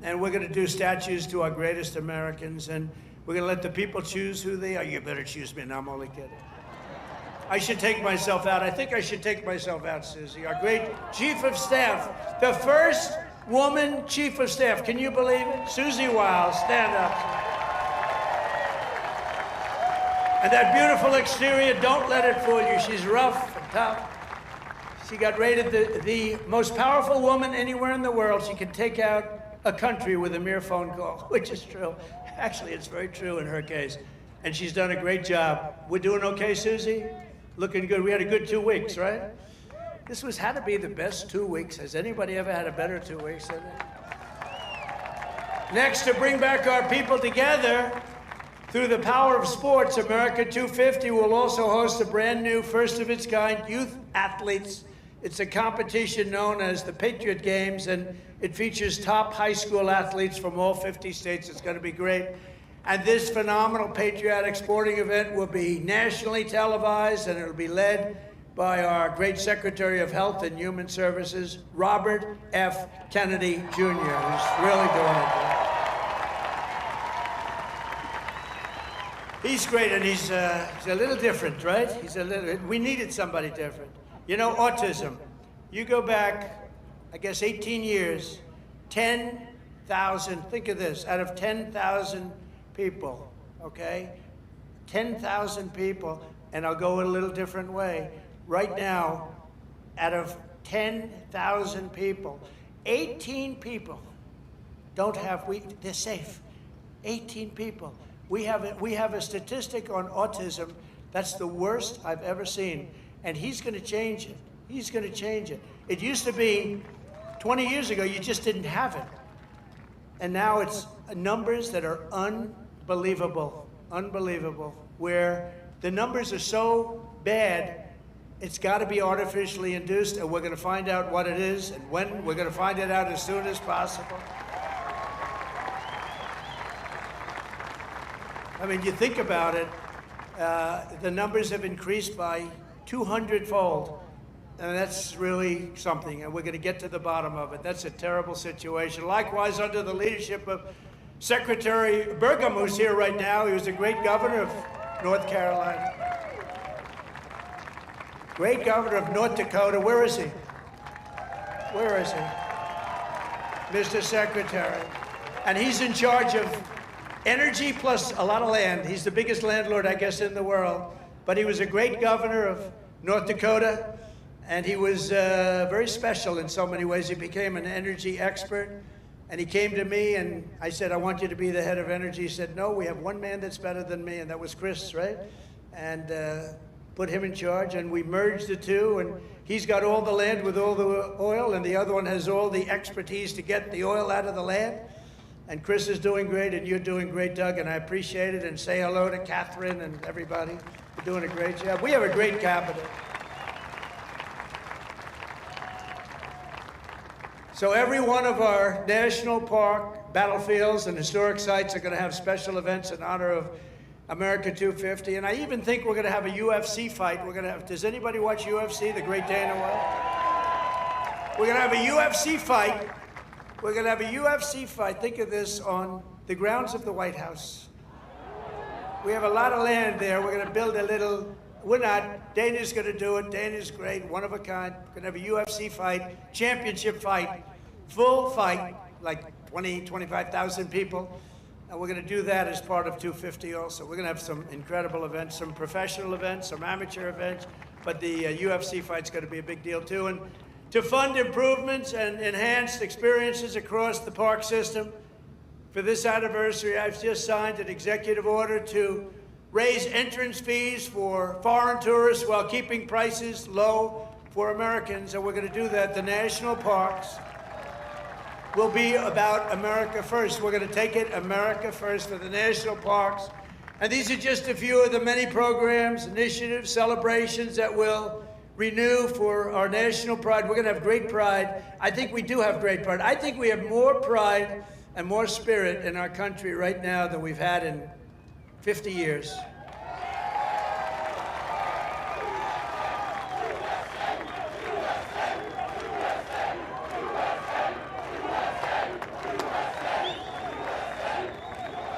and we're going to do statues to our greatest Americans, and we're going to let the people choose who they are. You better choose me, and I'm only kidding. I should take myself out. I think I should take myself out, Susie. Our great Chief of Staff, the first woman Chief of Staff. Can you believe it? Susie Wiles, stand up. And that beautiful exterior, don't let it fool you. She's rough and tough. She got rated the most powerful woman anywhere in the world. She can take out a country with a mere phone call, which is true. Actually, it's very true in her case. And she's done a great job. We're doing okay, Susie? Looking good. We had a good 2 weeks, right? This had to be the best 2 weeks. Has anybody ever had a better 2 weeks than that? Next, to bring back our people together through the power of sports, America 250 will also host a brand new, first of its kind, youth athletes It's a competition known as the Patriot Games, and it features top high school athletes from all 50 states. It's going to be great. And this phenomenal patriotic sporting event will be nationally televised, and it'll be led by our great Secretary of Health and Human Services, Robert F. Kennedy Jr., who's really doing it. He's great, and he's a little different, right? We needed somebody different. You know, autism. You go back, I guess, 18 years, 10,000, think of this, out of 10,000 people, okay? 10,000 people, and I'll go a little different way. Right now, out of 10,000 people, 18 people don't have, they're safe. 18 people. We have a statistic on autism that's the worst I've ever seen, and he's going to change it. He's going to change it. It used to be 20 years ago, you just didn't have it. And now it's numbers that are unbelievable, where the numbers are so bad, it's got to be artificially induced, and we're going to find out what it is and when. We're going to find it out as soon as possible. I mean, you think about it, the numbers have increased by 200-fold, and that's really something, and we're going to get to the bottom of it. That's a terrible situation. Likewise, under the leadership of Secretary Burgum, who's here right now, he was a great governor of North Carolina. Great governor of North Dakota. Where is he? Where is he? Mr. Secretary. And he's in charge of energy plus a lot of land. He's the biggest landlord, I guess, in the world. But he was a great governor of North Dakota, and he was very special in so many ways. He became an energy expert, and he came to me, and I said, I want you to be the head of energy. He said, no, we have one man that's better than me, and that was Chris, right? And put him in charge, and we merged the two, and he's got all the land with all the oil, and the other one has all the expertise to get the oil out of the land. And Chris is doing great, and you're doing great, Doug, and I appreciate it. And say hello to Catherine and everybody. You're doing a great job. We have a great cabinet. So every one of our national park, battlefields, and historic sites are going to have special events in honor of America 250. And I even think we're going to have a UFC fight. We're going to have, does anybody watch UFC, the great Dana White? We're going to have a UFC fight. We're going to have a UFC fight, think of this, on the grounds of the White House. We have a lot of land there. We're going to build a little, we're not, Dana's going to do it. Dana's great, one of a kind. We're going to have a UFC fight, championship fight, full fight, like 20, 25,000 people. And we're going to do that as part of 250 also. We're going to have some incredible events, some professional events, some amateur events, but the UFC fight's going to be a big deal too. And to fund improvements and enhanced experiences across the park system. For this anniversary, I've just signed an executive order to raise entrance fees for foreign tourists while keeping prices low for Americans, and we're going to do that. The national parks will be about America first. We're going to take it America first for the national parks. And these are just a few of the many programs, initiatives, celebrations that will renew for our national pride. We're going to have great pride. I think we do have great pride. I think we have more pride and more spirit in our country right now than we've had in 50 years.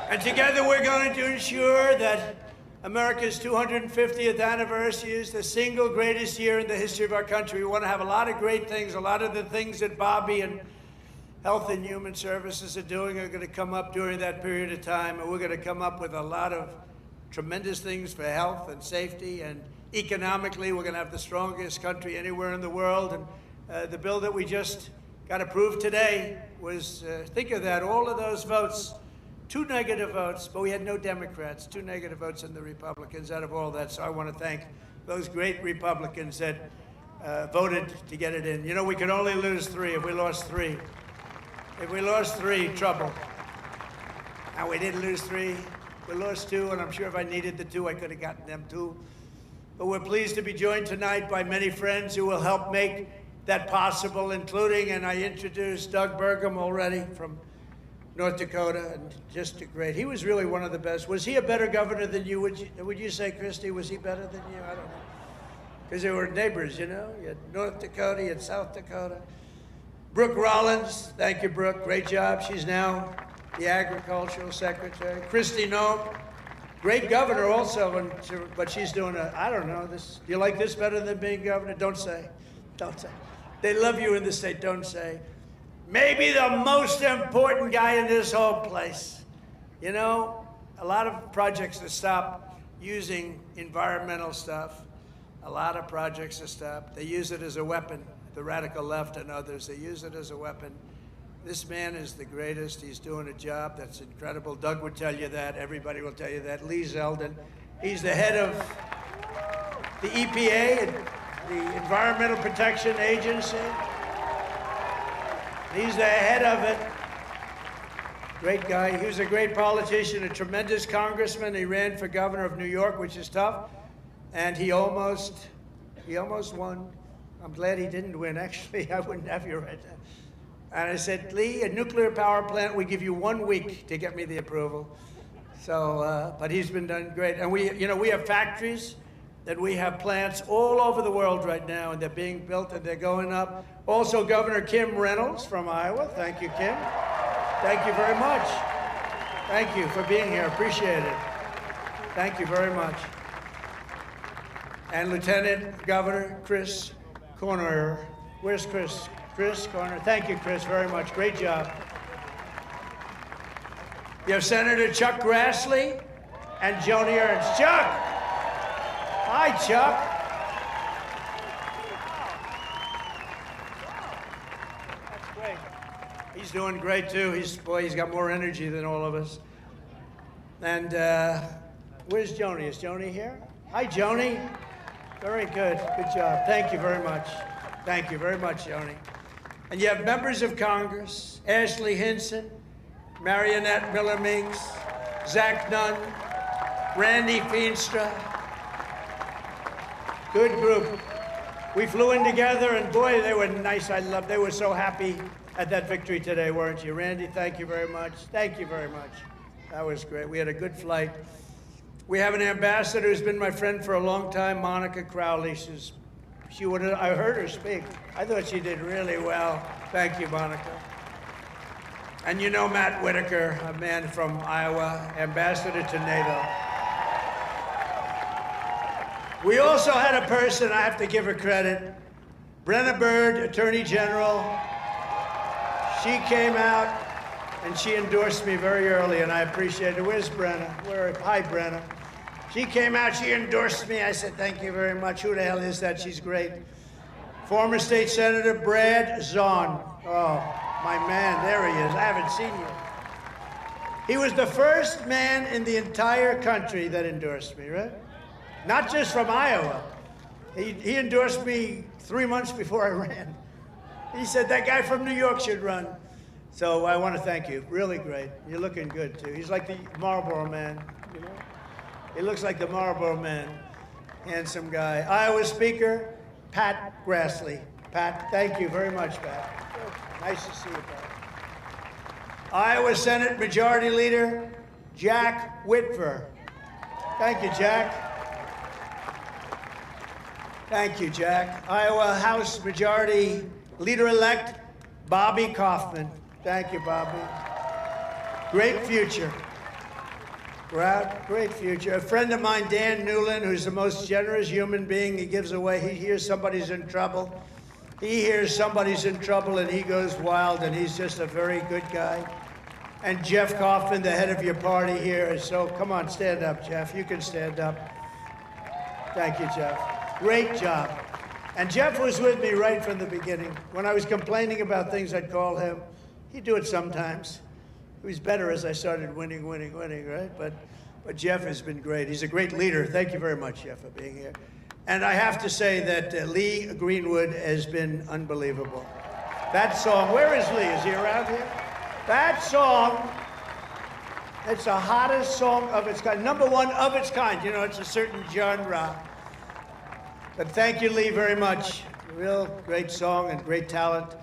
And together we're going to ensure that America's 250th anniversary is the single greatest year in the history of our country. We want to have a lot of great things. A lot of the things that Bobby and Health and Human Services are doing are going to come up during that period of time. And we're going to come up with a lot of tremendous things for health and safety. And economically, we're going to have the strongest country anywhere in the world. And the bill that we just got approved today was, think of that, all of those votes. 2 negative votes, but we had no Democrats, 2 negative votes in the Republicans out of all that. So I want to thank those great Republicans that voted to get it in. You know, we could only lose 3. If we lost 3, trouble. And we didn't lose 3. We lost 2, and I'm sure if I needed the 2, I could have gotten them 2. But we're pleased to be joined tonight by many friends who will help make that possible, including, and I introduced Doug Burgum already from North Dakota, and just a great, he was really one of the best. Was he a better governor than you? Would you say, Christy, was he better than you? I don't know. Because they were neighbors, you know? You had North Dakota, you had South Dakota. Brooke Rollins, thank you, Brooke, great job. She's now the agricultural secretary. Christy Noem, great governor also, but she's doing I don't know, this. Do you like this better than being governor? Don't say, don't say. They love you in the state, don't say. Maybe the most important guy in this whole place. You know, a lot of projects to stop using environmental stuff. A lot of projects to stop. They use it as a weapon, the radical left and others. They use it as a weapon. This man is the greatest. He's doing a job that's incredible. Doug would tell you that. Everybody will tell you that. Lee Zeldin. He's the head of the EPA, the Environmental Protection Agency. He's the head of it. Great guy. He was a great politician, a tremendous congressman. He ran for governor of New York, which is tough. And he almost won. I'm glad he didn't win, actually. I wouldn't have you right now. And I said, Lee, a nuclear power plant, we give you 1 week to get me the approval. So, but he's been done great. And we have factories, that we have plants all over the world right now, and they're being built and they're going up. Also, Governor Kim Reynolds from Iowa. Thank you, Kim. Thank you very much. Thank you for being here. Appreciate it. Thank you very much. And Lieutenant Governor Chris Corner. Where's Chris? Chris Corner. Thank you, Chris, very much. Great job. You have Senator Chuck Grassley and Joni Ernst. Chuck! Hi, Chuck. That's great. He's doing great, too. He's got more energy than all of us. And where's Joni? Is Joni here? Hi, Joni. Very good. Good job. Thank you very much. Thank you very much, Joni. And you have members of Congress, Ashley Hinson, Marionette Miller Meeks, Zach Nunn, Randy Feenstra. Good group. We flew in together, and boy, they were nice. They were so happy at that victory today, weren't you? Randy, thank you very much. Thank you very much. That was great. We had a good flight. We have an ambassador who's been my friend for a long time, Monica Crowley. I heard her speak. I thought she did really well. Thank you, Monica. And you know Matt Whitaker, a man from Iowa, ambassador to NATO. We also had a person, I have to give her credit, Brenna Byrd, Attorney General. She came out and she endorsed me very early, and I appreciate it. Where's Brenna? Hi, Brenna. She came out, she endorsed me. I said, thank you very much. Who the hell is that? She's great. Former State Senator Brad Zahn. Oh, my man, there he is. I haven't seen you. He was the first man in the entire country that endorsed me, right? Not just from Iowa. He endorsed me 3 months before I ran. He said, that guy from New York should run. So I want to thank you. Really great. You're looking good, too. He's like the Marlboro Man, you know? He looks like the Marlboro Man. Handsome guy. Iowa Speaker, Pat Grassley. Pat, thank you very much, Pat. Nice to see you, Pat. Iowa Senate Majority Leader, Jack Whitver. Thank you, Jack. Thank you, Jack. Iowa House Majority Leader-elect, Bobby Kaufman. Thank you, Bobby. Great future. Great future. A friend of mine, Dan Newland, who's the most generous human being. He gives away. He hears somebody's in trouble. He hears somebody's in trouble, and he goes wild, and he's just a very good guy. And Jeff Kaufman, the head of your party here. So come on, stand up, Jeff. You can stand up. Thank you, Jeff. Great job. And Jeff was with me right from the beginning. When I was complaining about things, I'd call him. He'd do it sometimes. It was better as I started winning, right? But Jeff has been great. He's a great leader. Thank you very much, Jeff, for being here. And I have to say that Lee Greenwood has been unbelievable. That song, where is Lee? Is he around here? That song, it's the hottest song of its kind. #1 of its kind. You know, it's a certain genre. But thank you, Lee, very much. Real great song and great talent.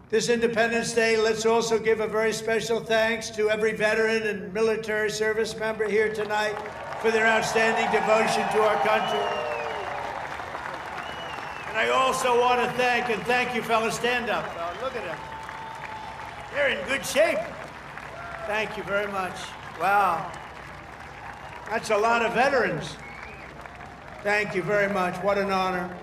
This Independence Day, let's also give a very special thanks to every veteran and military service member here tonight for their outstanding devotion to our country. And I also want to thank you, fellas. Stand up. Look at them. They're in good shape. Thank you very much. Wow. That's a lot of veterans. Thank you very much. What an honor.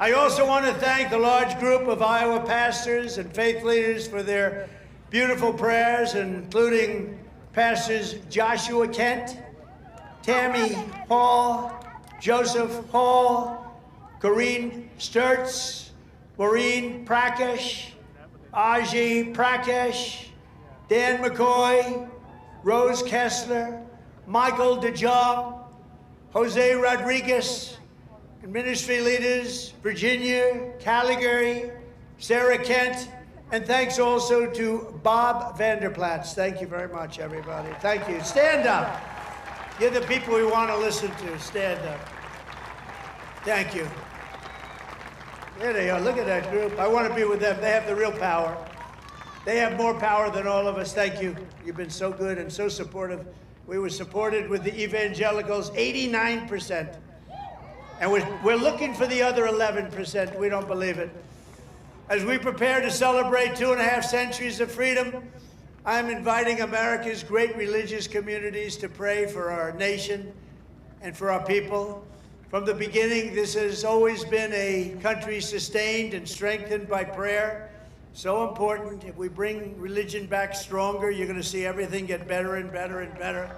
I also want to thank the large group of Iowa pastors and faith leaders for their beautiful prayers, including Pastors Joshua Kent, Tammy Hall, Joseph Hall, Corrine Sturts, Maureen Prakash, Aji Prakash, Dan McCoy, Rose Kessler, Michael DeJong, Jose Rodriguez, and ministry leaders, Virginia Caligari, Sarah Kent, and thanks also to Bob Vanderplatz. Thank you very much, everybody. Thank you. Stand up. You're the people we want to listen to. Stand up. Thank you. There they are. Look at that group. I want to be with them. They have the real power. They have more power than all of us. Thank you. You've been so good and so supportive. We were supported with the evangelicals, 89%. And we're looking for the other 11%. We don't believe it. As we prepare to celebrate 2.5 centuries of freedom, I'm inviting America's great religious communities to pray for our nation and for our people. From the beginning, this has always been a country sustained and strengthened by prayer. So important. If we bring religion back stronger, you're going to see everything get better and better and better.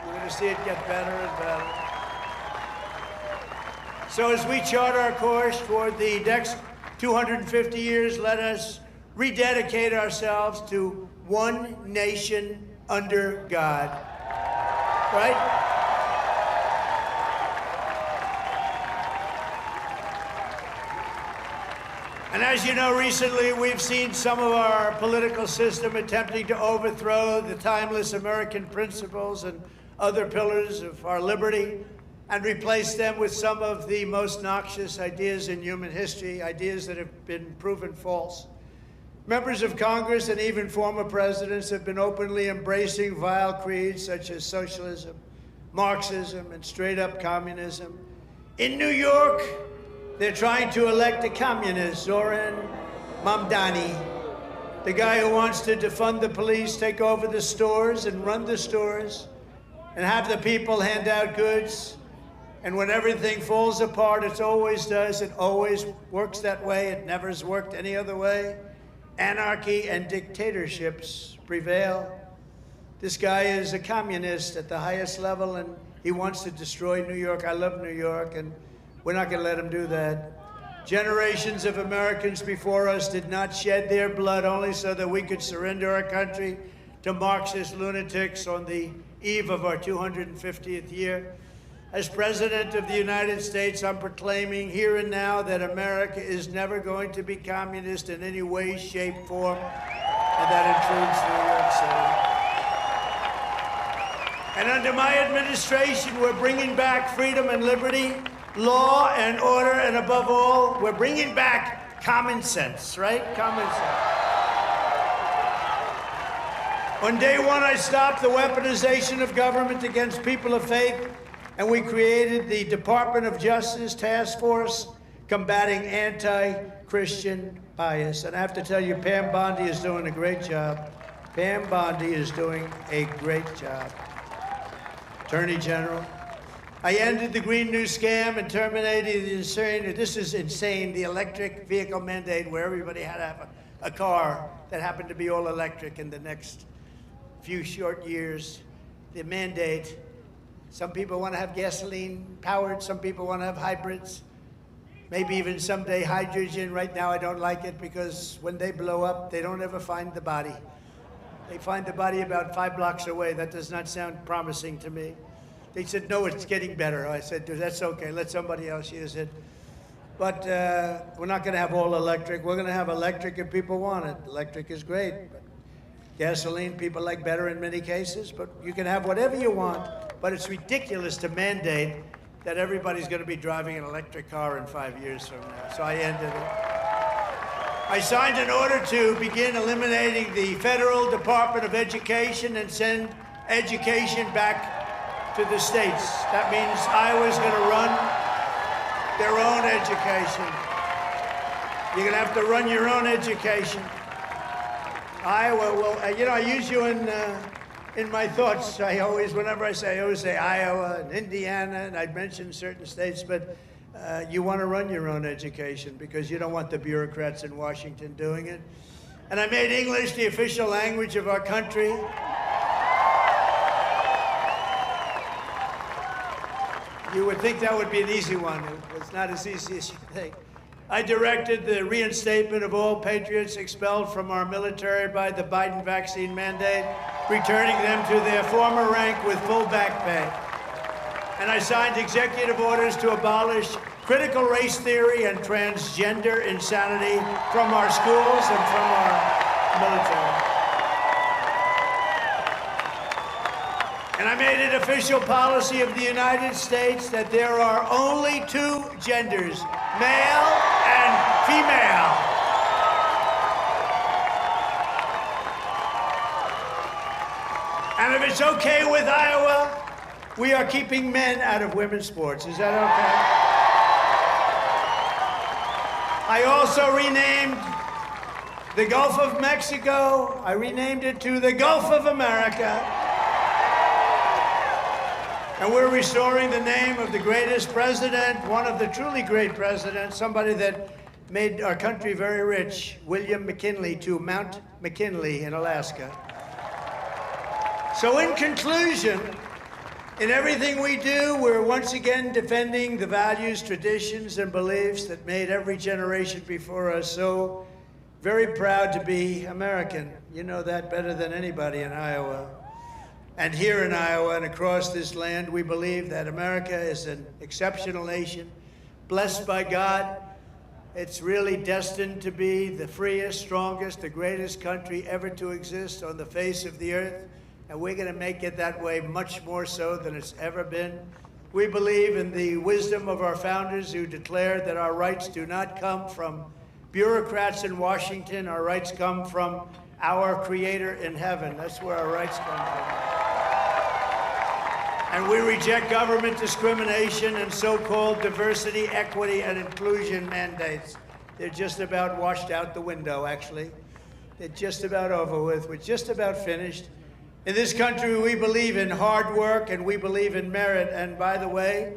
You're going to see it get better and better. So as we chart our course toward the next 250 years, let us rededicate ourselves to one nation under God. Right? And as you know, recently we've seen some of our political system attempting to overthrow the timeless American principles and other pillars of our liberty and replace them with some of the most noxious ideas in human history, ideas that have been proven false. Members of Congress and even former presidents have been openly embracing vile creeds such as socialism, Marxism, and straight-up communism. In New York, they're trying to elect a communist, Zoran Mamdani, the guy who wants to defund the police, take over the stores and run the stores, and have the people hand out goods. And when everything falls apart, it always does, it always works that way, it never has worked any other way. Anarchy and dictatorships prevail. This guy is a communist at the highest level, and he wants to destroy New York. I love New York, and we're not going to let him do that. Generations of Americans before us did not shed their blood only so that we could surrender our country to Marxist lunatics on the eve of our 250th year. As President of the United States, I'm proclaiming here and now that America is never going to be communist in any way, shape, form, and that includes New York City. And under my administration, we're bringing back freedom and liberty, law and order, and above all, we're bringing back common sense, right? Common sense. On day one, I stopped the weaponization of government against people of faith, and we created the Department of Justice Task Force combating anti-Christian bias. And I have to tell you, Pam Bondi is doing a great job. Pam Bondi is doing a great job. Attorney General, I ended the Green New Scam and terminated the insane, this is insane, the electric vehicle mandate where everybody had to have a car that happened to be all electric in the next few short years. The mandate, some people want to have gasoline powered, some people want to have hybrids, maybe even someday hydrogen. Right now I don't like it because when they blow up, they don't ever find the body. They find the body about 5 blocks away. That does not sound promising to me. They said, no, it's getting better. I said, that's okay, let somebody else use it. But we're not going to have all electric. We're going to have electric if people want it. Electric is great. But gasoline, people like better in many cases, but you can have whatever you want. But it's ridiculous to mandate that everybody's going to be driving an electric car in 5 years from now. So I ended it. I signed an order to begin eliminating the Federal Department of Education and send education back to the states. That means Iowa's going to run their own education. You're going to have to run your own education. Iowa will, I use you in my thoughts. Whenever I always say Iowa and Indiana, and I'd mention certain states, but you want to run your own education because you don't want the bureaucrats in Washington doing it. And I made English the official language of our country. You would think that would be an easy one. It's not as easy as you think. I directed the reinstatement of all patriots expelled from our military by the Biden vaccine mandate, returning them to their former rank with full back pay. And I signed executive orders to abolish critical race theory and transgender insanity from our schools and from our military. And I made it official policy of the United States that there are only two genders, male and female. And if it's okay with Iowa, we are keeping men out of women's sports. Is that okay? I also renamed the Gulf of Mexico. I renamed it to the Gulf of America. And we're restoring the name of the greatest president, one of the truly great presidents, somebody that made our country very rich, William McKinley, to Mount McKinley in Alaska. So in conclusion, in everything we do, we're once again defending the values, traditions, and beliefs that made every generation before us so very proud to be American. You know that better than anybody in Iowa. And here in Iowa and across this land, we believe that America is an exceptional nation, blessed by God. It's really destined to be the freest, strongest, the greatest country ever to exist on the face of the earth. And we're going to make it that way much more so than it's ever been. We believe in the wisdom of our founders who declared that our rights do not come from bureaucrats in Washington. Our rights come from our Creator in heaven. That's where our rights come from. And we reject government discrimination and so-called diversity, equity, and inclusion mandates. They're just about washed out the window, actually. They're just about over with. We're just about finished. In this country, we believe in hard work and we believe in merit. And by the way,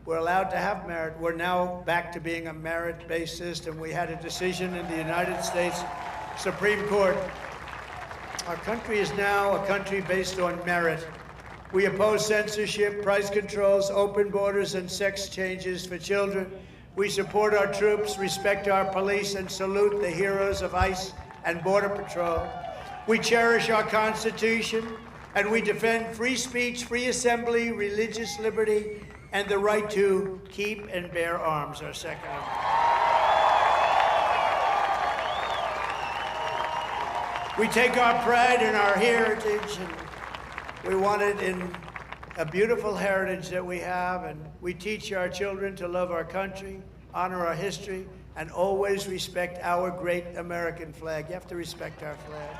we're allowed to have merit. We're now back to being a merit-based system. We had a decision in the United States Supreme Court. Our country is now a country based on merit. We oppose censorship, price controls, open borders, and sex changes for children. We support our troops, respect our police, and salute the heroes of ICE and Border Patrol. We cherish our Constitution, and we defend free speech, free assembly, religious liberty, and the right to keep and bear arms, our Second Amendment. We take our pride in our heritage, and we want it in a beautiful heritage that we have, and we teach our children to love our country, honor our history, and always respect our great American flag. You have to respect our flag.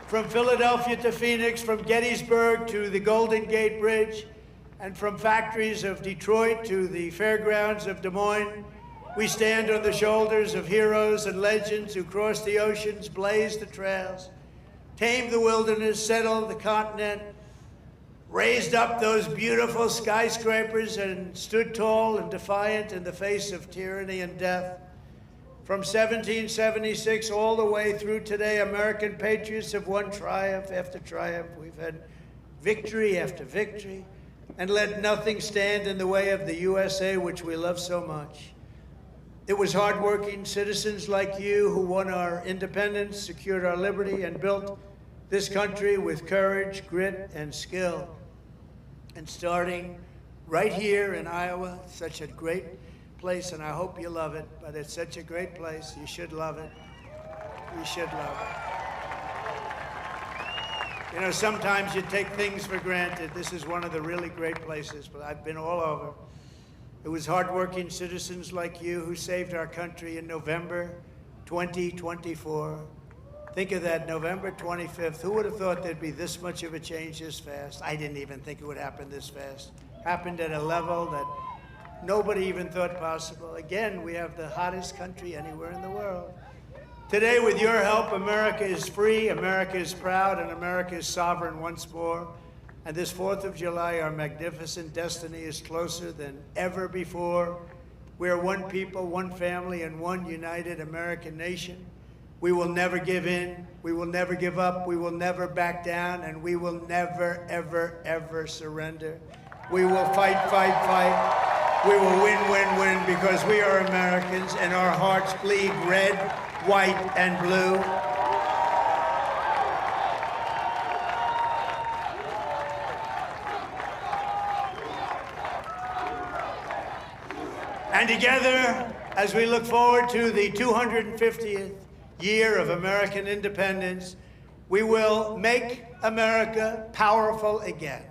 From Philadelphia to Phoenix, from Gettysburg to the Golden Gate Bridge, and from factories of Detroit to the fairgrounds of Des Moines, we stand on the shoulders of heroes and legends who crossed the oceans, blazed the trails, tamed the wilderness, settled the continent, raised up those beautiful skyscrapers, and stood tall and defiant in the face of tyranny and death. From 1776 all the way through today, American patriots have won triumph after triumph. We've had victory after victory, and let nothing stand in the way of the USA, which we love so much. It was hardworking citizens like you who won our independence, secured our liberty, and built this country with courage, grit, and skill. And starting right here in Iowa, such a great place, and I hope you love it, but it's such a great place. You should love it. You should love it. You know, sometimes you take things for granted. This is one of the really great places, but I've been all over. It was hardworking citizens like you who saved our country in November 2024. Think of that, November 25th. Who would have thought there'd be this much of a change this fast? I didn't even think it would happen this fast. Happened at a level that nobody even thought possible. Again, we have the hottest country anywhere in the world. Today, with your help, America is free, America is proud, and America is sovereign once more. And this 4th of July, our magnificent destiny is closer than ever before. We are one people, one family, and one united American nation. We will never give in, we will never give up, we will never back down, and we will never, ever, ever surrender. We will fight, fight, fight. We will win, win, win, because we are Americans, and our hearts bleed red, white, and blue. And together, as we look forward to the 250th year of American independence, we will make America powerful again.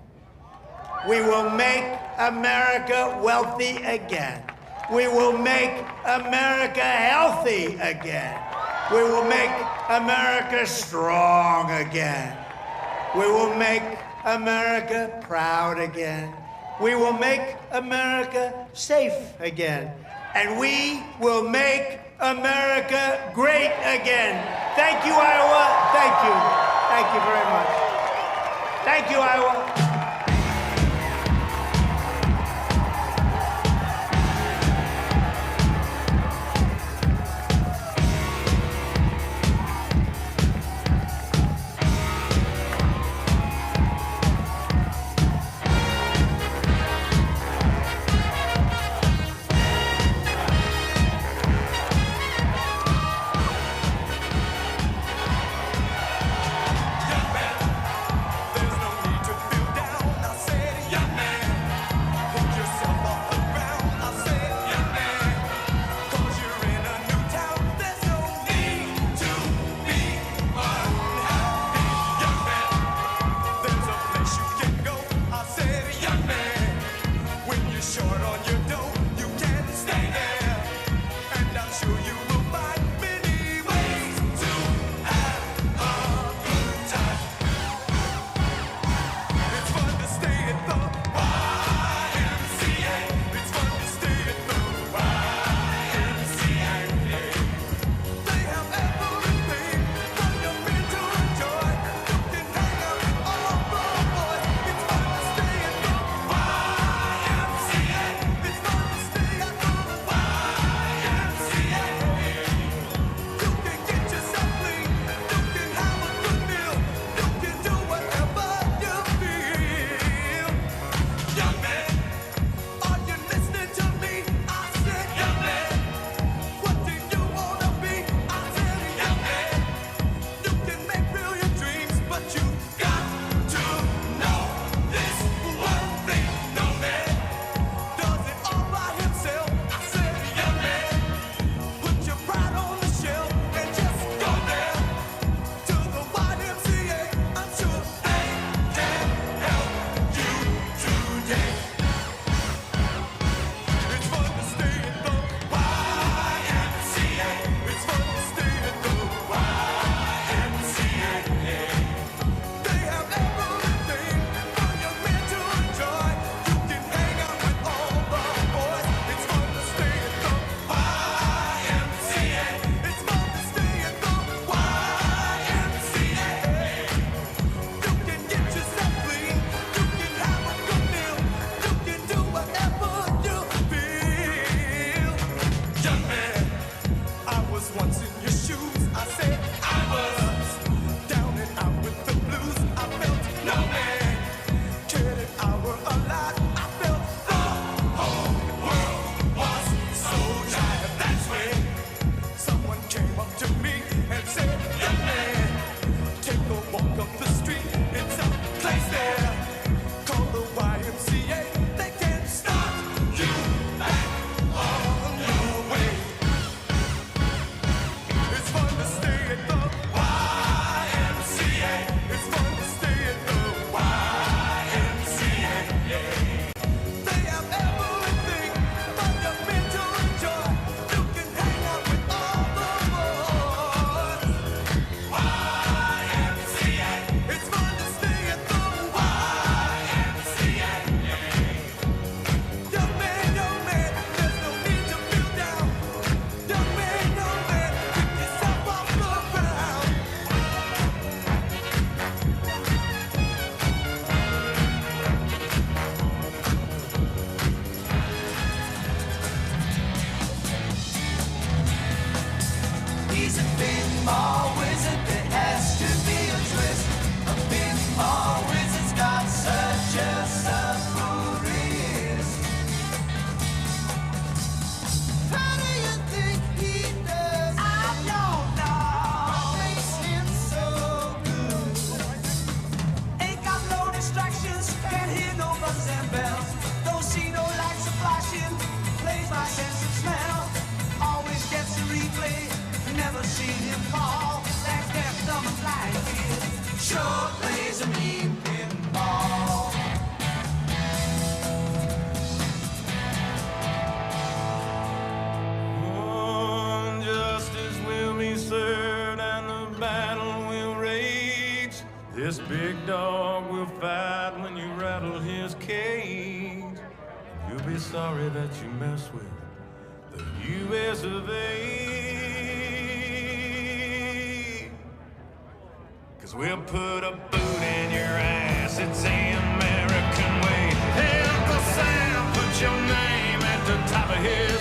We will make America wealthy again. We will make America healthy again. We will make America strong again. We will make America proud again. We will make America safe again. And we will make America great again. Thank you, Iowa. Thank you. Thank you very much. Thank you, Iowa. There's no need to feel down. sure plays a mean pinball. Oh, justice will be served and the battle will rage. This big dog will fight when you rattle his cage. You'll be sorry that you mess with the U.S. of A. 'Cause we'll put a boot in your ass, it's the American way. Uncle Sam, put your name at the top of his